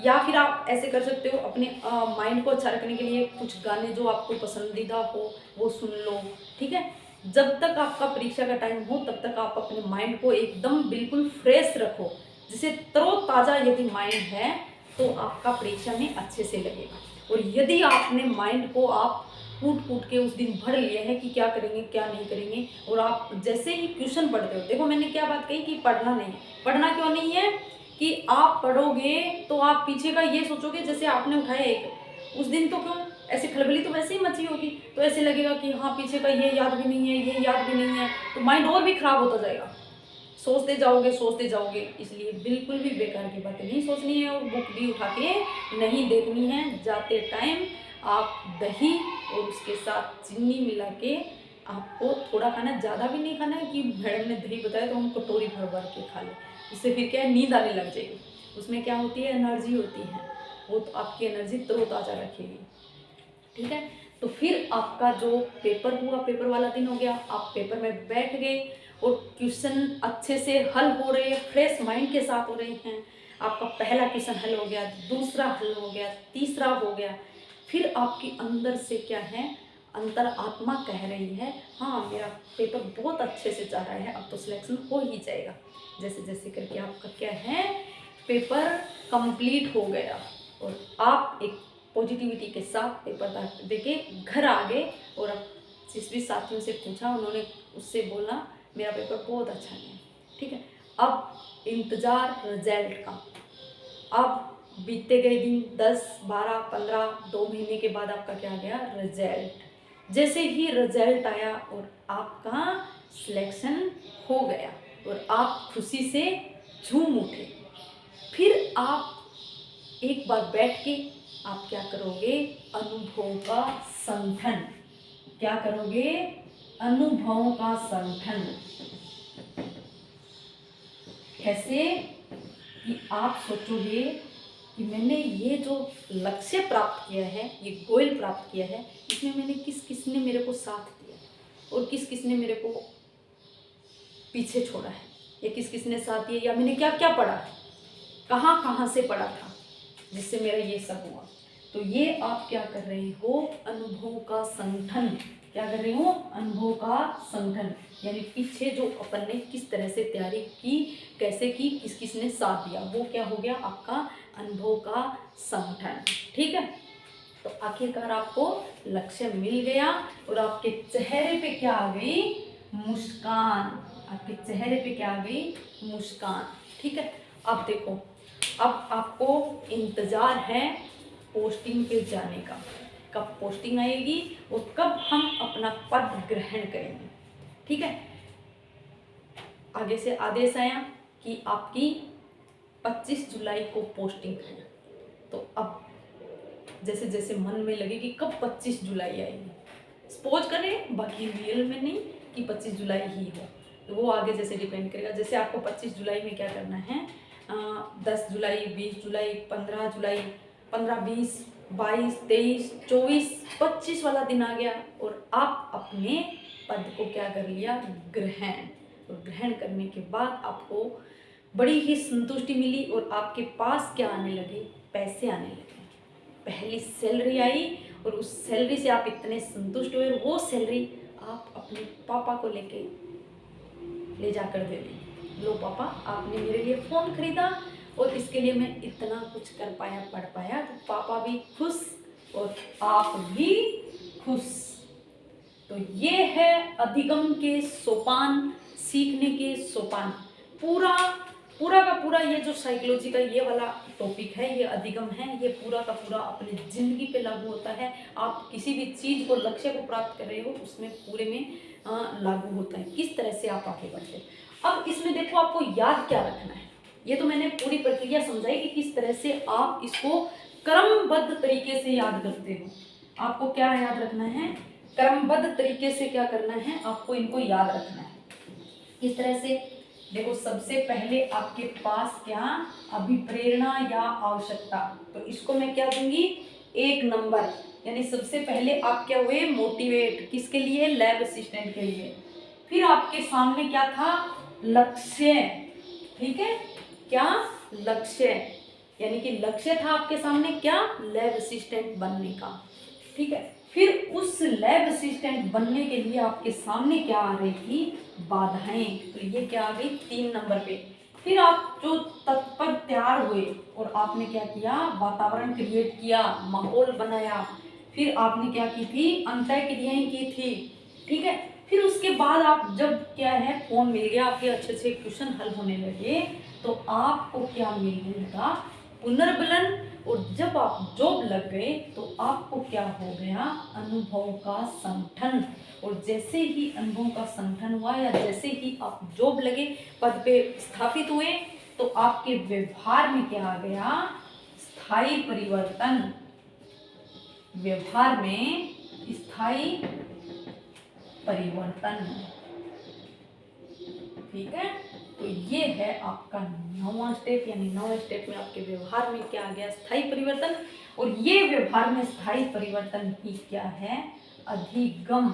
या फिर आप ऐसे कर सकते हो, अपने माइंड को अच्छा रखने के लिए कुछ गाने जो आपको पसंदीदा हो वो सुन लो। ठीक है, जब तक आपका परीक्षा का टाइम हो तब तक आप अपने माइंड को एकदम बिल्कुल फ्रेश रखो, जिसे तरोताज़ा यदि माइंड है तो आपका परीक्षा में अच्छे से लगेगा। और यदि आपने माइंड को आप कूट के उस दिन भर लिए हैं कि क्या करेंगे क्या नहीं करेंगे, और आप जैसे ही ट्यूशन पढ़ते हो, देखो मैंने क्या बात कही कि पढ़ना नहीं है। पढ़ना क्यों नहीं है, कि आप पढ़ोगे तो आप पीछे का ये सोचोगे, जैसे आपने उठाया एक, उस दिन तो क्यों ऐसे खलबली तो वैसे ही मची होगी, तो ऐसे लगेगा कि हाँ पीछे का ये याद भी नहीं है, ये याद भी नहीं है, तो माइंड और भी खराब होता जाएगा। सोचते जाओगे। इसलिए बिल्कुल भी बेकार की बातें नहीं सोचनी है, और बुक भी उठा के नहीं देखनी है। जाते टाइम आप दही और उसके साथ चीनी मिला के आपको थोड़ा खाना, ज़्यादा भी नहीं खाना है कि मैडम ने दही बताया तो हम कटोरी भर भर के खा लें। इससे फिर क्या है, नींद आने लग जाएगी। उसमें क्या होती है, एनर्जी होती है, वो तो आपकी एनर्जी तरोताज़ा रखेगी। ठीक है, तो फिर आपका जो पेपर हुआ, पेपर वाला दिन हो गया, आप पेपर में बैठ गए और क्वेश्चन अच्छे से हल हो रहे हैं, फ्रेश माइंड के साथ हो रहे हैं। आपका पहला क्वेश्चन हल हो गया, दूसरा हल हो गया, तीसरा हो गया, फिर आपके अंदर से क्या है, अंतर आत्मा कह रही है हाँ मेरा पेपर बहुत अच्छे से जा रहा है, अब तो सिलेक्शन हो ही जाएगा। जैसे जैसे करके आपका क्या है, पेपर कंप्लीट हो गया और आप एक पॉजिटिविटी के साथ पेपर देके घर आ गए। और अब जिस भी साथियों से पूछा उन्होंने उससे बोला मेरा पेपर बहुत अच्छा गया। ठीक है, अब इंतज़ार रिजल्ट का। अब बीते गए दिन 10, 12, 15, 2 महीने के बाद आपका क्या गया, रिजल्ट। जैसे ही रिजल्ट आया और आपका सिलेक्शन हो गया और आप खुशी से झूम उठे, फिर आप एक बार बैठ के आप क्या करोगे, अनुभव का संघन। क्या करोगे, अनुभवों का संघन। कैसे कि आप सोचोगे कि मैंने ये जो लक्ष्य प्राप्त किया है, ये गोल प्राप्त किया है, इसमें मैंने किस किस ने मेरे को साथ दिया और किस किस ने मेरे को पीछे छोड़ा है, या किस किस ने साथ दिया, या मैंने क्या क्या पढ़ा है, कहाँ कहाँ से पढ़ा था जिससे मेरा ये सब हुआ। तो ये आप क्या कर रहे हो, अनुभव का संगठन। क्या कर रहे हो, अनुभव का संगठन। यानी पीछे जो अपन ने किस तरह से तैयारी की, कैसे की, किस किस ने साथ दिया, वो क्या हो गया आपका अनुभव का संगठन। ठीक है, तो आखिरकार आपको लक्ष्य मिल गया और आपके चेहरे पे क्या आ गई, मुस्कान। आपके चेहरे पे क्या आ गई, मुस्कान। ठीक है, अब देखो, अब आपको इंतजार है पोस्टिंग पे जाने का, कब पोस्टिंग आएगी और कब हम अपना पद ग्रहण करेंगे। ठीक है, आगे से आदेश आया कि आपकी 25 जुलाई को पोस्टिंग है। तो अब जैसे जैसे मन में लगे कि कब 25 जुलाई आएगी, सपोज करें, बाकी रियल में नहीं कि 25 जुलाई ही हो, तो वो आगे जैसे डिपेंड करेगा। जैसे आपको 25 जुलाई में क्या करना है, 10 जुलाई, 20 जुलाई, 15 जुलाई, 15, 20, 22, 23, 24, 25 वाला दिन आ गया और आप अपने पद को क्या कर लिया, ग्रहण। और ग्रहण करने के बाद आपको बड़ी ही संतुष्टि मिली और आपके पास क्या आने लगे, पैसे आने लगे। पहली सैलरी आई और उस सैलरी से आप इतने संतुष्ट हुए, वो सैलरी आप अपने पापा को ले जाकर दे दी। लो पापा, आपने मेरे लिए फ़ोन खरीदा और इसके लिए मैं इतना कुछ कर पाया, पढ़ पाया। तो पापा भी खुश और आप भी खुश। तो ये है अधिगम के सोपान, सीखने के सोपान। पूरा का पूरा ये जो साइकोलॉजी का ये वाला टॉपिक है, ये अधिगम है, ये पूरा का पूरा अपनी ज़िंदगी पे लागू होता है। आप किसी भी चीज़ को, लक्ष्य को प्राप्त कर रहे हो, उसमें पूरे में लागू होता है, किस तरह से आप आगे बढ़ते हो। अब इसमें देखो, आपको याद क्या रखना है। ये तो मैंने पूरी प्रक्रिया समझाई कि किस तरह से आप इसको क्रमबद्ध तरीके से याद करते हो। आपको क्या याद रखना है, क्रमबद्ध तरीके से क्या करना है, आपको इनको याद रखना है। किस तरह से, देखो, सबसे पहले आपके पास क्या, अभिप्रेरणा या आवश्यकता, तो इसको मैं क्या दूंगी, 1 नंबर। यानी सबसे पहले आप क्या हुए, मोटिवेट, किसके लिए, लैब असिस्टेंट के लिए। फिर आपके सामने क्या था, लक्ष्य। ठीक है, क्या, लक्ष्य, यानी कि लक्ष्य था आपके सामने क्या, लैब असिस्टेंट बनने का। ठीक है, फिर उस लैब असिस्टेंट बनने के लिए आपके सामने क्या आ रही थी, बाधाएं। तो ये क्या आ गई, 3 नंबर पे। फिर आप जो तत्पर तैयार हुए और आपने क्या किया, वातावरण क्रिएट किया, माहौल बनाया। फिर आपने क्या की थी, अंतः क्रियाएं की थी। ठीक है, फिर उसके बाद आप जब क्या है, फोन मिल गया, आपके अच्छे अच्छे क्वेश्चन हल होने लगे, तो आपको क्या मिलने लगा, पुनर्बलन। और जब आप जॉब लग गए तो आपको क्या हो गया, अनुभव का संगठन। और जैसे ही अनुभव का संगठन हुआ या जैसे ही आप जॉब लगे, पद पे स्थापित हुए, तो आपके व्यवहार में क्या आ गया, स्थायी परिवर्तन। व्यवहार में स्थायी परिवर्तन। ठीक है, तो ये है आपका 9वां स्टेप। यानी 9वें स्टेप में आपके व्यवहार में क्या आ गया, स्थायी परिवर्तन। और ये व्यवहार में स्थायी परिवर्तन ही क्या है, अधिगम।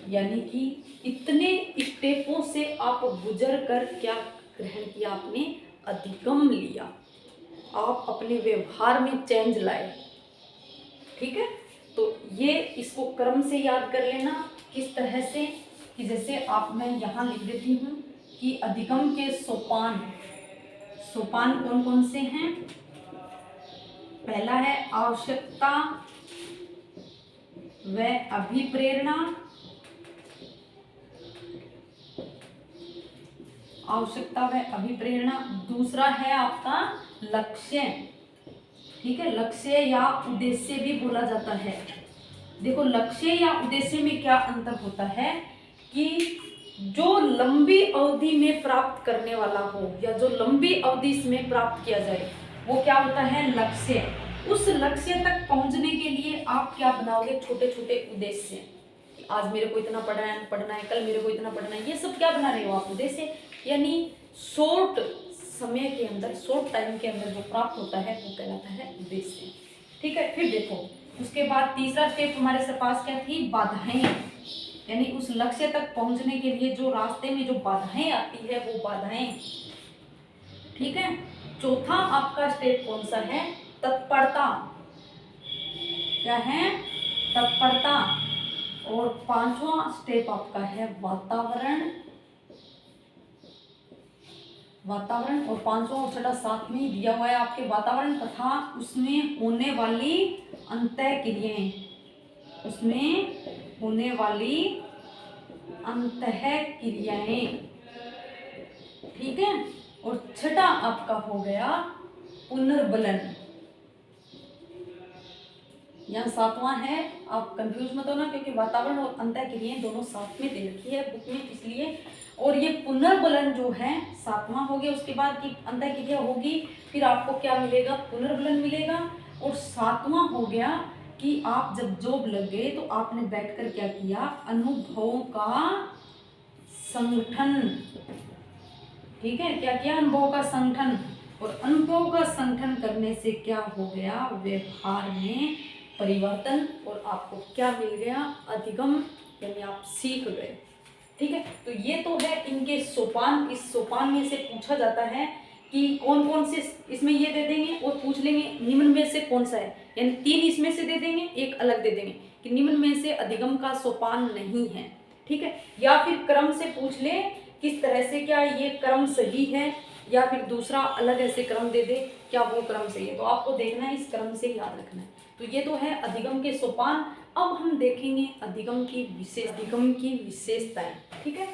यानी कि इतने स्टेपों से आप गुजर कर क्या ग्रहण किया आपने, अधिगम लिया, आप अपने व्यवहार में चेंज लाए। ठीक है, तो ये इसको क्रम से याद कर लेना। किस तरह से कि जैसे आप, मैं यहाँ लिख देती हूँ कि अधिगम के सोपान, सोपान कौन कौन से हैं। पहला है आवश्यकता व अभिप्रेरणा, आवश्यकता व अभिप्रेरणा। दूसरा है आपका लक्ष्य। ठीक है, लक्ष्य या उद्देश्य भी बोला जाता है। देखो लक्ष्य या उद्देश्य में क्या अंतर होता है कि जो लंबी अवधि में प्राप्त करने वाला हो या जो लंबी अवधि में प्राप्त किया जाए वो क्या होता है, लक्ष्य। उस लक्ष्य तक पहुंचने के लिए आप क्या बनाओगे, छोटे छोटे उद्देश्य। आज मेरे को इतना पढ़ना है, कल मेरे को इतना पढ़ना है, ये सब क्या बना रहे हो आप, उद्देश्य। यानी शॉर्ट समय के अंदर, शॉर्ट टाइम के अंदर जो प्राप्त होता है वो कहलाता है उद्देश्य। ठीक है, फिर देखो उसके बाद तीसरा स्टेप हमारे पास क्या थी, बाधाएं। यानी उस लक्ष्य तक पहुंचने के लिए जो रास्ते में जो बाधाएं आती है वो बाधाएं। ठीक है, चौथा आपका स्टेप कौन सा है, तत्परता। क्या है, तत्परता। और पांचवा स्टेप आपका है वातावरण। वातावरण और पांचवा और छठा साथ में दिया हुआ है आपके, वातावरण तथा उसमें होने वाली अंतः क्रियाएं, उसमें होने वाली अंतः क्रियाएं। ठीक है, और छठा आपका हो गया पुनर्बलन। यहाँ सातवां है, आप कंफ्यूज मत होना क्योंकि वातावरण और अंतः क्रियाएं दोनों साथ में दे रखी है बुक में, इसलिए। और ये पुनर्बलन जो है सातवां हो गया, उसके बाद की अंतः क्रिया होगी, फिर आपको क्या मिलेगा, पुनर्बलन मिलेगा। और सातवां हो गया कि आप जब जॉब लग गए तो आपने बैठकर क्या किया, अनुभवों का संगठन। ठीक है, क्या किया, अनुभव का संगठन। और अनुभव का संगठन करने से क्या हो गया, व्यवहार में परिवर्तन, और आपको क्या मिल गया, अधिगम, यानी आप सीख गए। ठीक है, तो ये तो है इनके सोपान। इस सोपान में से पूछा जाता है कि कौन कौन से, इसमें ये दे देंगे और पूछ लेंगे निम्न में से कौन सा है, यानी तीन इसमें से दे देंगे, एक अलग दे देंगे कि निम्न में से अधिगम का सोपान नहीं है। ठीक है, या फिर क्रम से पूछ ले किस तरह से, क्या ये क्रम सही है, या फिर दूसरा अलग ऐसे क्रम दे दे, क्या वो क्रम सही है। तो आपको देखना है, इस क्रम से याद रखना है। तो ये तो है अधिगम के सोपान। अब हम देखेंगे अधिगम की विशेषताएं। ठीक है,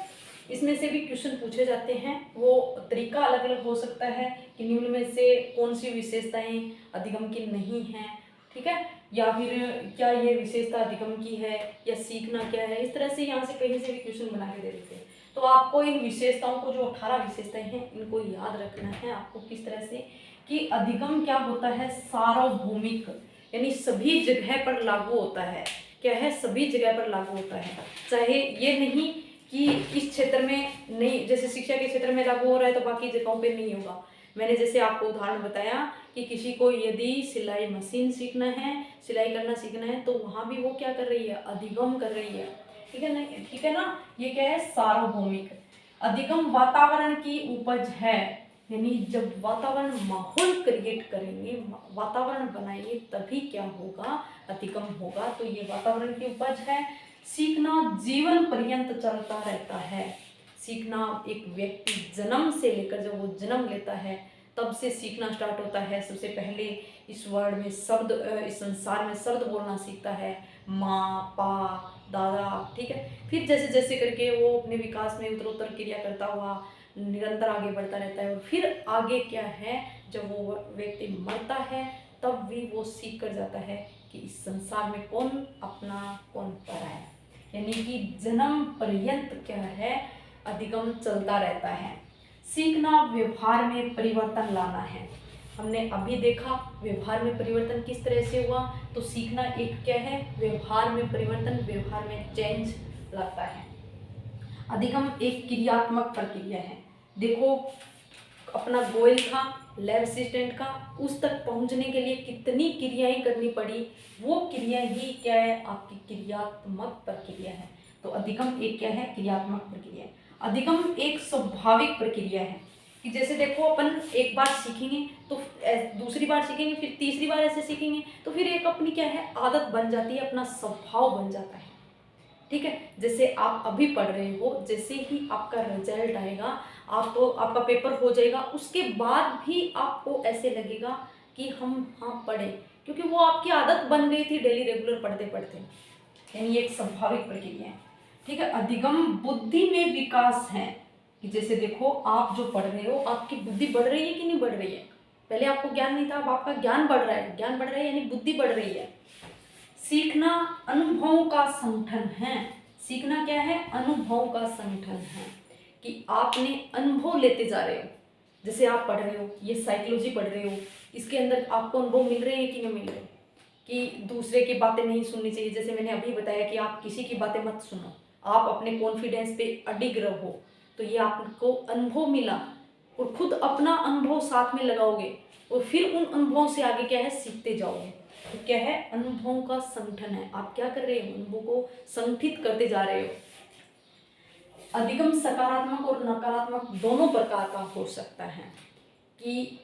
इसमें से भी क्वेश्चन पूछे जाते हैं, वो तरीका अलग अलग हो सकता है कि निम्न में से कौन सी विशेषताएं अधिगम की नहीं है। ठीक है, या फिर क्या ये विशेषता अधिगम की है, या सीखना क्या है, इस तरह से यहाँ से कहीं से भी क्वेश्चन बना के दे देते हैं। तो आपको इन विशेषताओं को, जो 18 विशेषताएं हैं, इनको याद रखना है आपको किस तरह से, कि अधिगम क्या होता है, सार्वभौमिक, यानी सभी जगह पर लागू होता है। क्या है, सभी जगह पर लागू होता है। चाहे ये नहीं कि इस क्षेत्र में नहीं, जैसे शिक्षा के क्षेत्र में लागू हो रहा है तो बाकी जगहों पे नहीं होगा। मैंने जैसे आपको उदाहरण बताया कि किसी को यदि सिलाई मशीन सीखना है, सिलाई करना सीखना है, तो वहाँ भी वो क्या कर रही है, अधिगम कर रही है। ठीक है ना, ठीक है ना, ये क्या है, सार्वभौमिक। अधिगम वातावरण की उपज है, यानी जब वातावरण, माहौल क्रिएट करेंगे, वातावरण बनाएंगे, तभी क्या होगा, अधिगम होगा। तो ये वातावरण की उपज है। सीखना जीवन पर्यंत चलता रहता है। सीखना एक व्यक्ति जन्म से लेकर, जब वो जन्म लेता है तब से सीखना स्टार्ट होता है। सबसे पहले इस वर्ल्ड में शब्द, इस संसार में शब्द बोलना सीखता है, माँ, पा, दादा। ठीक है, फिर जैसे जैसे करके वो अपने विकास में उत्तरोत्तर क्रिया करता हुआ निरंतर आगे बढ़ता रहता है। और फिर आगे क्या है, जब वो व्यक्ति मरता है तब भी वो सीख कर जाता है कि इस संसार में कौन अपना कौन परा है। यानी कि जन्म पर्यंत क्या है, अधिगम चलता रहता है। सीखना व्यवहार में परिवर्तन लाना है। हमने अभी देखा व्यवहार में परिवर्तन किस तरह से हुआ। तो सीखना एक क्या है, व्यवहार में परिवर्तन, व्यवहार में चेंज लाता है। अधिगम एक क्रियात्मक प्रक्रिया है। देखो अपना गोयल था लैब असिस्टेंट का, उस तक पहुंचने के लिए कितनी क्रियाएं करनी पड़ी, वो क्रिया ही क्या है, आपकी क्रियात्मक प्रक्रिया है। तो अधिगम एक क्या है, क्रियात्मक प्रक्रिया है। अधिगम एक स्वाभाविक प्रक्रिया है। कि जैसे देखो अपन एक बार सीखेंगे तो दूसरी बार सीखेंगे, फिर तीसरी बार ऐसे सीखेंगे, तो फिर एक अपनी क्या है आदत बन जाती है, अपना स्वभाव बन जाता है। ठीक है, जैसे आप अभी पढ़ रहे हो, जैसे ही आपका रिजल्ट आएगा, आपको आपका पेपर हो जाएगा, उसके बाद भी आपको ऐसे लगेगा कि हम हाँ पढ़े, क्योंकि वो आपकी आदत बन गई थी डेली रेगुलर पढ़ते पढ़ते। यानी ये एक स्वाभाविक प्रक्रिया है। ठीक है, अधिगम बुद्धि में विकास है कि जैसे देखो आप जो पढ़ रहे हो, आपकी बुद्धि बढ़ रही है कि नहीं बढ़ रही है। पहले आपको ज्ञान नहीं था, अब आपका ज्ञान बढ़ रहा है, ज्ञान बढ़ रहा है यानी बुद्धि बढ़ रही है। सीखना अनुभवों का संगठन है। सीखना क्या है, अनुभवों का संगठन है कि आपने अनुभव लेते जा रहे हो। जैसे आप पढ़ रहे हो, ये साइकोलॉजी पढ़ रहे हो, इसके अंदर आपको अनुभव मिल रहे हैं कि नहीं मिल रहे, कि दूसरे की बातें नहीं सुननी चाहिए। जैसे मैंने अभी बताया कि आप किसी की बातें मत सुनो, आप अपने कॉन्फिडेंस पे अडिग रहो, तो ये आपको अनुभव मिला और खुद अपना अनुभव साथ में लगाओगे और फिर उन अनुभवों से आगे क्या है सीखते जाओगे। तो क्या है, अनुभवों का संगठन है। आप क्या कर रहे हो, अनुभव को संगठित करते जा रहे हो। अधिगम सकारात्मक और नकारात्मक दोनों प्रकार का हो सकता है कि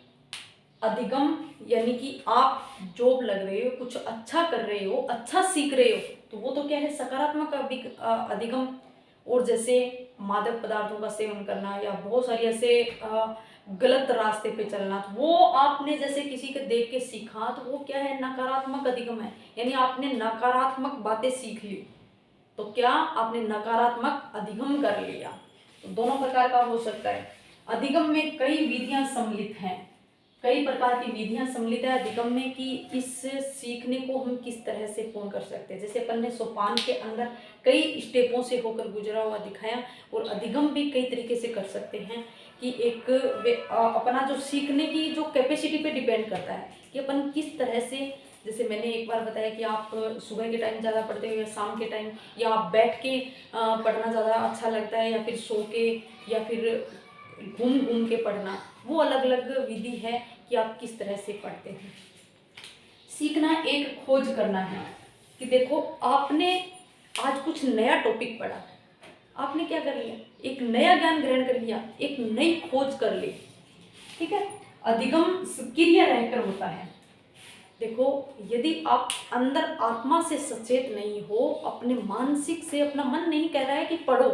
अधिगम यानी कि आप जॉब लग रहे हो, कुछ अच्छा कर रहे हो, अच्छा सीख रहे हो, तो वो तो क्या है सकारात्मक अधिगम। और जैसे मादक पदार्थों का सेवन करना या बहुत सारी ऐसे गलत रास्ते पे चलना, तो वो आपने जैसे किसी को देख के सीखा, तो वो क्या है नकारात्मक अधिगम है। यानी आपने नकारात्मक बातें सीख ली, तो क्या आपने नकारात्मक अधिगम कर लिया। तो दोनों प्रकार का हो सकता है। अधिगम में कई विधियां सम्मिलित हैं, कई प्रकार की विधियां सम्मिलित है अधिगम में कि इस सीखने को हम किस तरह से पूर्ण कर सकते हैं। जैसे अपन ने सोपान के अंदर कई स्टेपों से होकर गुजरा हुआ दिखाया, और अधिगम भी कई तरीके से कर सकते हैं कि एक अपना जो सीखने की जो कैपेसिटी पे डिपेंड करता है कि अपन किस तरह से। जैसे मैंने एक बार बताया कि आप सुबह के टाइम ज़्यादा पढ़ते हो या शाम के टाइम, या आप बैठ के पढ़ना ज़्यादा अच्छा लगता है, या फिर सो के, या फिर घूम घूम के पढ़ना, वो अलग अलग विधि है कि आप किस तरह से पढ़ते हैं। सीखना एक खोज करना है कि देखो आपने आज कुछ नया टॉपिक पढ़ा, आपने क्या कर लिया, एक नया ज्ञान ग्रहण कर लिया, एक नई खोज कर ली। ठीक है, अधिगम सक्रिय रहकर होता है। देखो यदि आप अंदर आत्मा से सचेत नहीं हो, अपने मानसिक से अपना मन नहीं कह रहा है कि पढ़ो,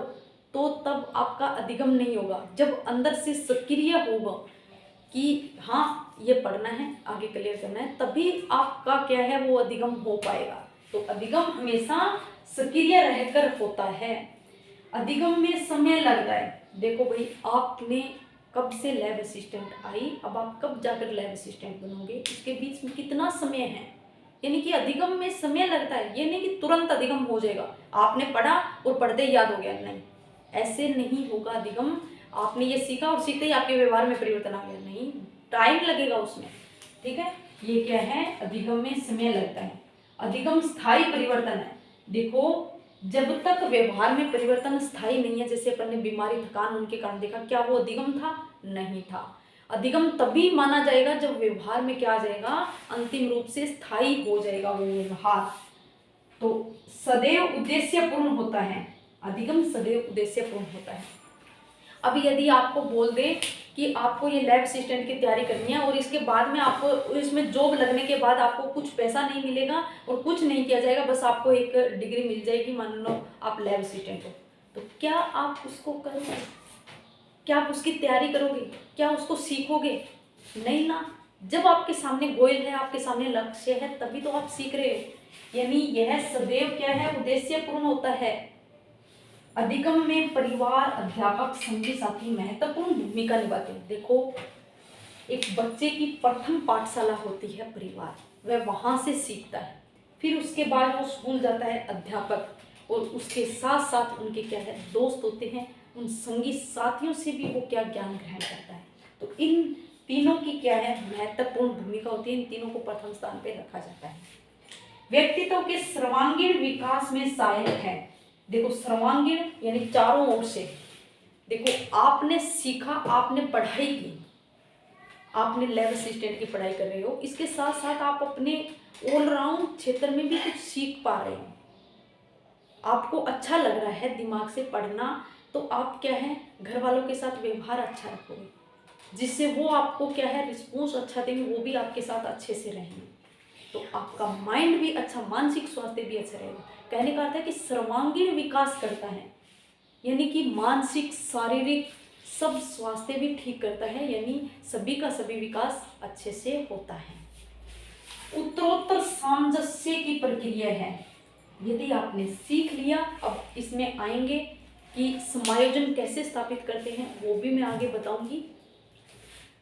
तो तब आपका अधिगम नहीं होगा। जब अंदर से सक्रिय होगा कि हाँ ये पढ़ना है, आगे क्लियर करना है, तभी आपका क्या है वो अधिगम हो पाएगा। तो अधिगम हमेशा सक्रिय रहकर होता है। अधिगम में समय लगता है। देखो भाई आपने कब से लैब असिस्टेंट आई, अब आप कब जाकर लैब असिस्टेंट बनोगे, इसके बीच में कितना समय है। यानी कि अधिगम में समय लगता है, ये नहीं कि तुरंत अधिगम हो जाएगा, आपने पढ़ा और पढ़ते ही याद हो गया, नहीं, ऐसे नहीं होगा अधिगम। आपने ये सीखा और सीखते ही आपके व्यवहार में परिवर्तन आ गया, नहीं, टाइम लगेगा उसमें। ठीक है, ये क्या है, अधिगम में समय लगता है। अधिगम स्थायी परिवर्तन है। देखो जब तक व्यवहार में परिवर्तन स्थायी नहीं है, जैसे अपन ने बीमारी थकान उनके कारण देखा, क्या वो अधिगम था, नहीं था। अधिगम तभी माना जाएगा जब व्यवहार में क्या आ जाएगा, अंतिम रूप से स्थायी हो जाएगा वो व्यवहार। तो सदैव उद्देश्यपूर्ण होता है, अधिगम सदैव उद्देश्यपूर्ण होता है। अब यदि आपको बोल दे कि आपको ये लैब असिस्टेंट की तैयारी करनी है और इसके बाद में आपको इसमें जॉब लगने के बाद आपको कुछ पैसा नहीं मिलेगा और कुछ नहीं किया जाएगा, बस आपको एक डिग्री मिल जाएगी, मान लो आप लैब असिस्टेंट हो, तो क्या आप उसको करोगे, क्या आप उसकी तैयारी करोगे, क्या उसको सीखोगे, नहीं ना। जब आपके सामने गोल है, आपके सामने लक्ष्य है, तभी तो आप सीख रहे हो। यानी यह सदैव क्या है, उद्देश्यपूर्ण होता है। अधिगम में परिवार, अध्यापक, संगी साथी महत्वपूर्ण भूमिका निभाते हैं। देखो एक बच्चे की प्रथम पाठशाला होती है परिवार, वह वहां से सीखता है, फिर उसके बाद वो स्कूल जाता है अध्यापक, और उसके साथ साथ उनके क्या है दोस्त होते हैं, उन संगी साथियों से भी वो क्या ज्ञान ग्रहण करता है। तो इन तीनों की क्या है महत्वपूर्ण भूमिका होती है, इन तीनों को प्रथम स्थान पे रखा जाता है। व्यक्तित्व के सर्वांगीण विकास में सहायक है। देखो सर्वांगीण यानी चारों ओर से। देखो आपने सीखा, आपने पढ़ाई की, आपने लैब असिस्टेंट की पढ़ाई कर रहे हो, इसके साथ साथ आप अपने ऑलराउंड क्षेत्र में भी कुछ सीख पा रहे हो, आपको अच्छा लग रहा है दिमाग से पढ़ना, तो आप क्या है घर वालों के साथ व्यवहार अच्छा रखोगे, जिससे वो आपको क्या है रिस्पॉन्स अच्छा देंगे, वो भी आपके साथ अच्छे से रहेंगे। तो आपका माइंड भी अच्छा, मानसिक स्वास्थ्य भी अच्छा रहेगा। कहने का अर्थ है कि सर्वांगीण विकास करता है, यानी कि मानसिक शारीरिक सब स्वास्थ्य भी ठीक करता है, यानी सभी का सभी विकास अच्छे से होता है। उत्तरोत्तर सामंजस्य की प्रक्रिया है, यदि आपने सीख लिया। अब इसमें आएंगे कि समायोजन कैसे स्थापित करते हैं, वो भी मैं आगे बताऊंगी।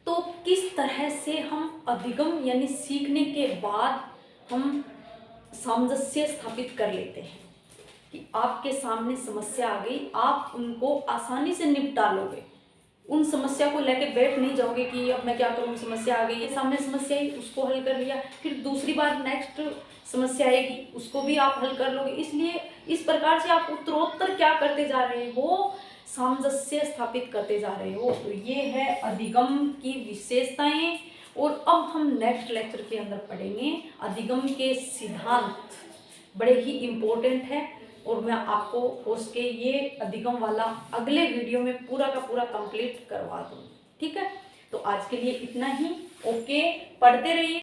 तो किस तरह से हम अधिगम यानी सीखने के बाद हम सामंजस्य स्थापित कर लेते हैं कि आपके सामने समस्या आ गई, आप उनको आसानी से निपटा लोगे। उन समस्या को लेके बैठ नहीं जाओगे कि अब मैं क्या करूँ, समस्या आ गई है, सामने समस्या आई उसको हल कर लिया, फिर दूसरी बार नेक्स्ट समस्या आएगी उसको भी आप हल कर लोगे। इसलिए इस प्रकार से आप उत्तरोत्तर क्या करते जा रहे हो, सामंजस्य स्थापित करते जा रहे हो। तो ये है अधिगम की विशेषताएं। और अब हम नेक्स्ट लेक्चर के अंदर पढ़ेंगे अधिगम के सिद्धांत, बड़े ही इम्पोर्टेंट है। और मैं आपको हो सके ये अधिगम वाला अगले वीडियो में पूरा का पूरा कंप्लीट करवा दूँ। ठीक है, तो आज के लिए इतना ही। ओके, पढ़ते रहिए।